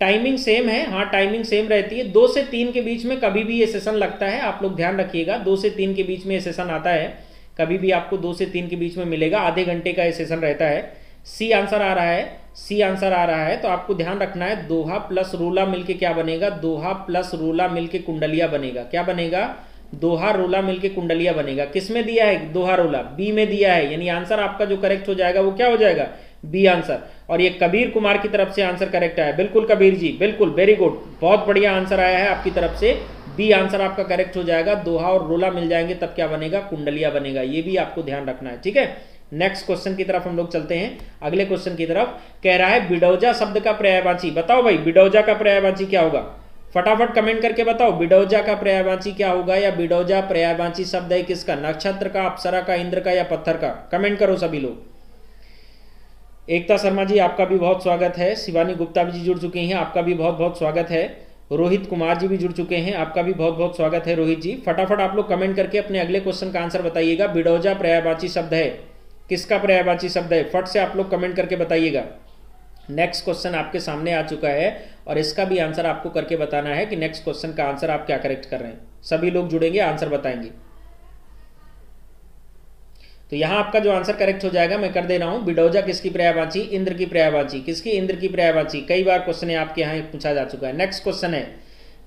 S1: टाइमिंग सेम है, हाँ टाइमिंग सेम रहती है। 2 से 3 के बीच में कभी भी ये सेशन लगता है, आप लोग ध्यान रखिएगा। 2 से 3 के बीच में ये सेशन आता है, कभी भी आपको 2 से 3 के बीच में मिलेगा। आधे घंटे का ये सेशन रहता है। सी आंसर आ रहा है, सी आंसर आ रहा है। तो आपको ध्यान रखना है, दोहा प्लस रोला मिलके क्या बनेगा, दोहा प्लस रोला मिलके कुंडलिया बनेगा। क्या बनेगा, दोहा रोला मिलके कुंडलिया बनेगा। किस में दिया है दोहा रोला, बी में दिया है। यानी आंसर आपका जो करेक्ट हो जाएगा वो क्या हो जाएगा, बी आंसर। और ये कबीर कुमार की तरफ से आंसर करेक्ट आया। बिल्कुल कबीर जी, बिल्कुल, वेरी गुड, बहुत बढ़िया आंसर आया है आपकी तरफ से। बी आंसर आपका करेक्ट हो जाएगा। दोहा और रोला मिल जाएंगे तब क्या बनेगा, कुंडलिया बनेगा। ये भी आपको ध्यान रखना है। ठीक है, नेक्स्ट क्वेश्चन की तरफ हम लोग चलते हैं, अगले क्वेश्चन की तरफ। कह रहा है बिडौजा शब्द का पर्यायवाची। बताओ भाई बिडौजा का पर्यायवाची क्या होगा, फटाफट कमेंट करके बताओ। बिडौजा का पर्यायवाची क्या होगा, या बिडौजा पर्यायवाची शब्द है किसका, नक्षत्र का, अप्सरा का, इंद्र का या पत्थर का। कमेंट करो सभी लोग। एकता शर्मा जी आपका भी बहुत स्वागत है। शिवानी गुप्ता जी जुड़ चुकी हैं, आपका भी बहुत बहुत स्वागत है। रोहित कुमार जी भी जुड़ चुके हैं, आपका भी बहुत बहुत स्वागत है रोहित जी। फटाफट आप लोग कमेंट करके अपने अगले क्वेश्चन का आंसर बताइएगा। बिडौजा पर्यायवाची शब्द है, किसका पर्यायवाची शब्द है, फट से आप लोग कमेंट करके बताइएगा। नेक्स्ट क्वेश्चन आपके सामने आ चुका है और इसका भी आंसर आपको करके बताना है कि नेक्स्ट क्वेश्चन का आंसर आप क्या करेक्ट कर रहे हैं। सभी लोग जुड़ेंगे, आंसर बताएंगे। तो यहां आपका जो आंसर करेक्ट हो जाएगा मैं कर दे रहा हूं। बिडौजा किसकी पर्यायवाची, इंद्र की पर्यायवाची। किसकी, इंद्र की पर्यायवाची। कई बार क्वेश्चन आपके यहाँ पूछा जा चुका है। नेक्स्ट क्वेश्चन है,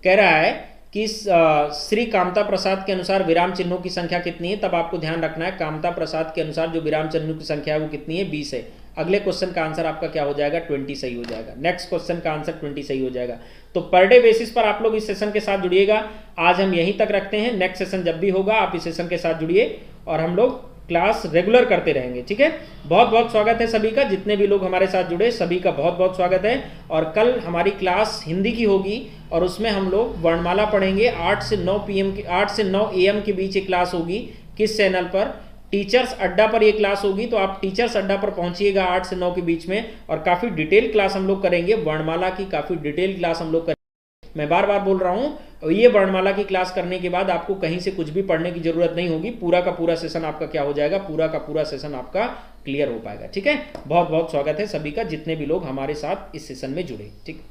S1: कह रहा है कि श्री कामता प्रसाद के अनुसार विराम चिन्हों की संख्या कितनी है। तब आपको ध्यान रखना है कामता प्रसाद के अनुसार जो विराम चिन्हों की संख्या है वो कितनी है, 20 है। अगले क्वेश्चन का आंसर आपका क्या हो जाएगा, 20 सही हो जाएगा। नेक्स्ट क्वेश्चन का आंसर 20 सही हो जाएगा। तो पर डे बेसिस पर आप लोग इस सेशन के साथ जुड़िएगा। आज हम यहीं तक रखते हैं, नेक्स्ट सेशन जब भी होगा आप इस सेशन के साथ जुड़िए और हम लोग क्लास रेगुलर करते रहेंगे। ठीक है, बहुत बहुत स्वागत है सभी का। जितने भी लोग हमारे साथ जुड़े सभी का बहुत बहुत स्वागत है। और कल हमारी क्लास हिंदी की होगी और उसमें हम लोग वर्णमाला पढ़ेंगे। 8 से 9 PM की 8 से 9 AM के बीच एक क्लास होगी। किस चैनल पर, टीचर्स अड्डा पर ये क्लास होगी। तो आप टीचर्स अड्डा पर पहुंचिएगा 8 से 9 के बीच में। और काफ़ी डिटेल क्लास हम लोग करेंगे, वर्णमाला की काफ़ी डिटेल क्लास हम लोग करेंगे। मैं बार बार बोल रहा हूँ, ये वर्णमाला की क्लास करने के बाद आपको कहीं से कुछ भी पढ़ने की जरूरत नहीं होगी। पूरा का पूरा सेशन आपका क्या हो जाएगा, पूरा का पूरा सेशन आपका क्लियर हो पाएगा। ठीक है, बहुत बहुत स्वागत है सभी का, जितने भी लोग हमारे साथ इस सेशन में जुड़े। ठीक।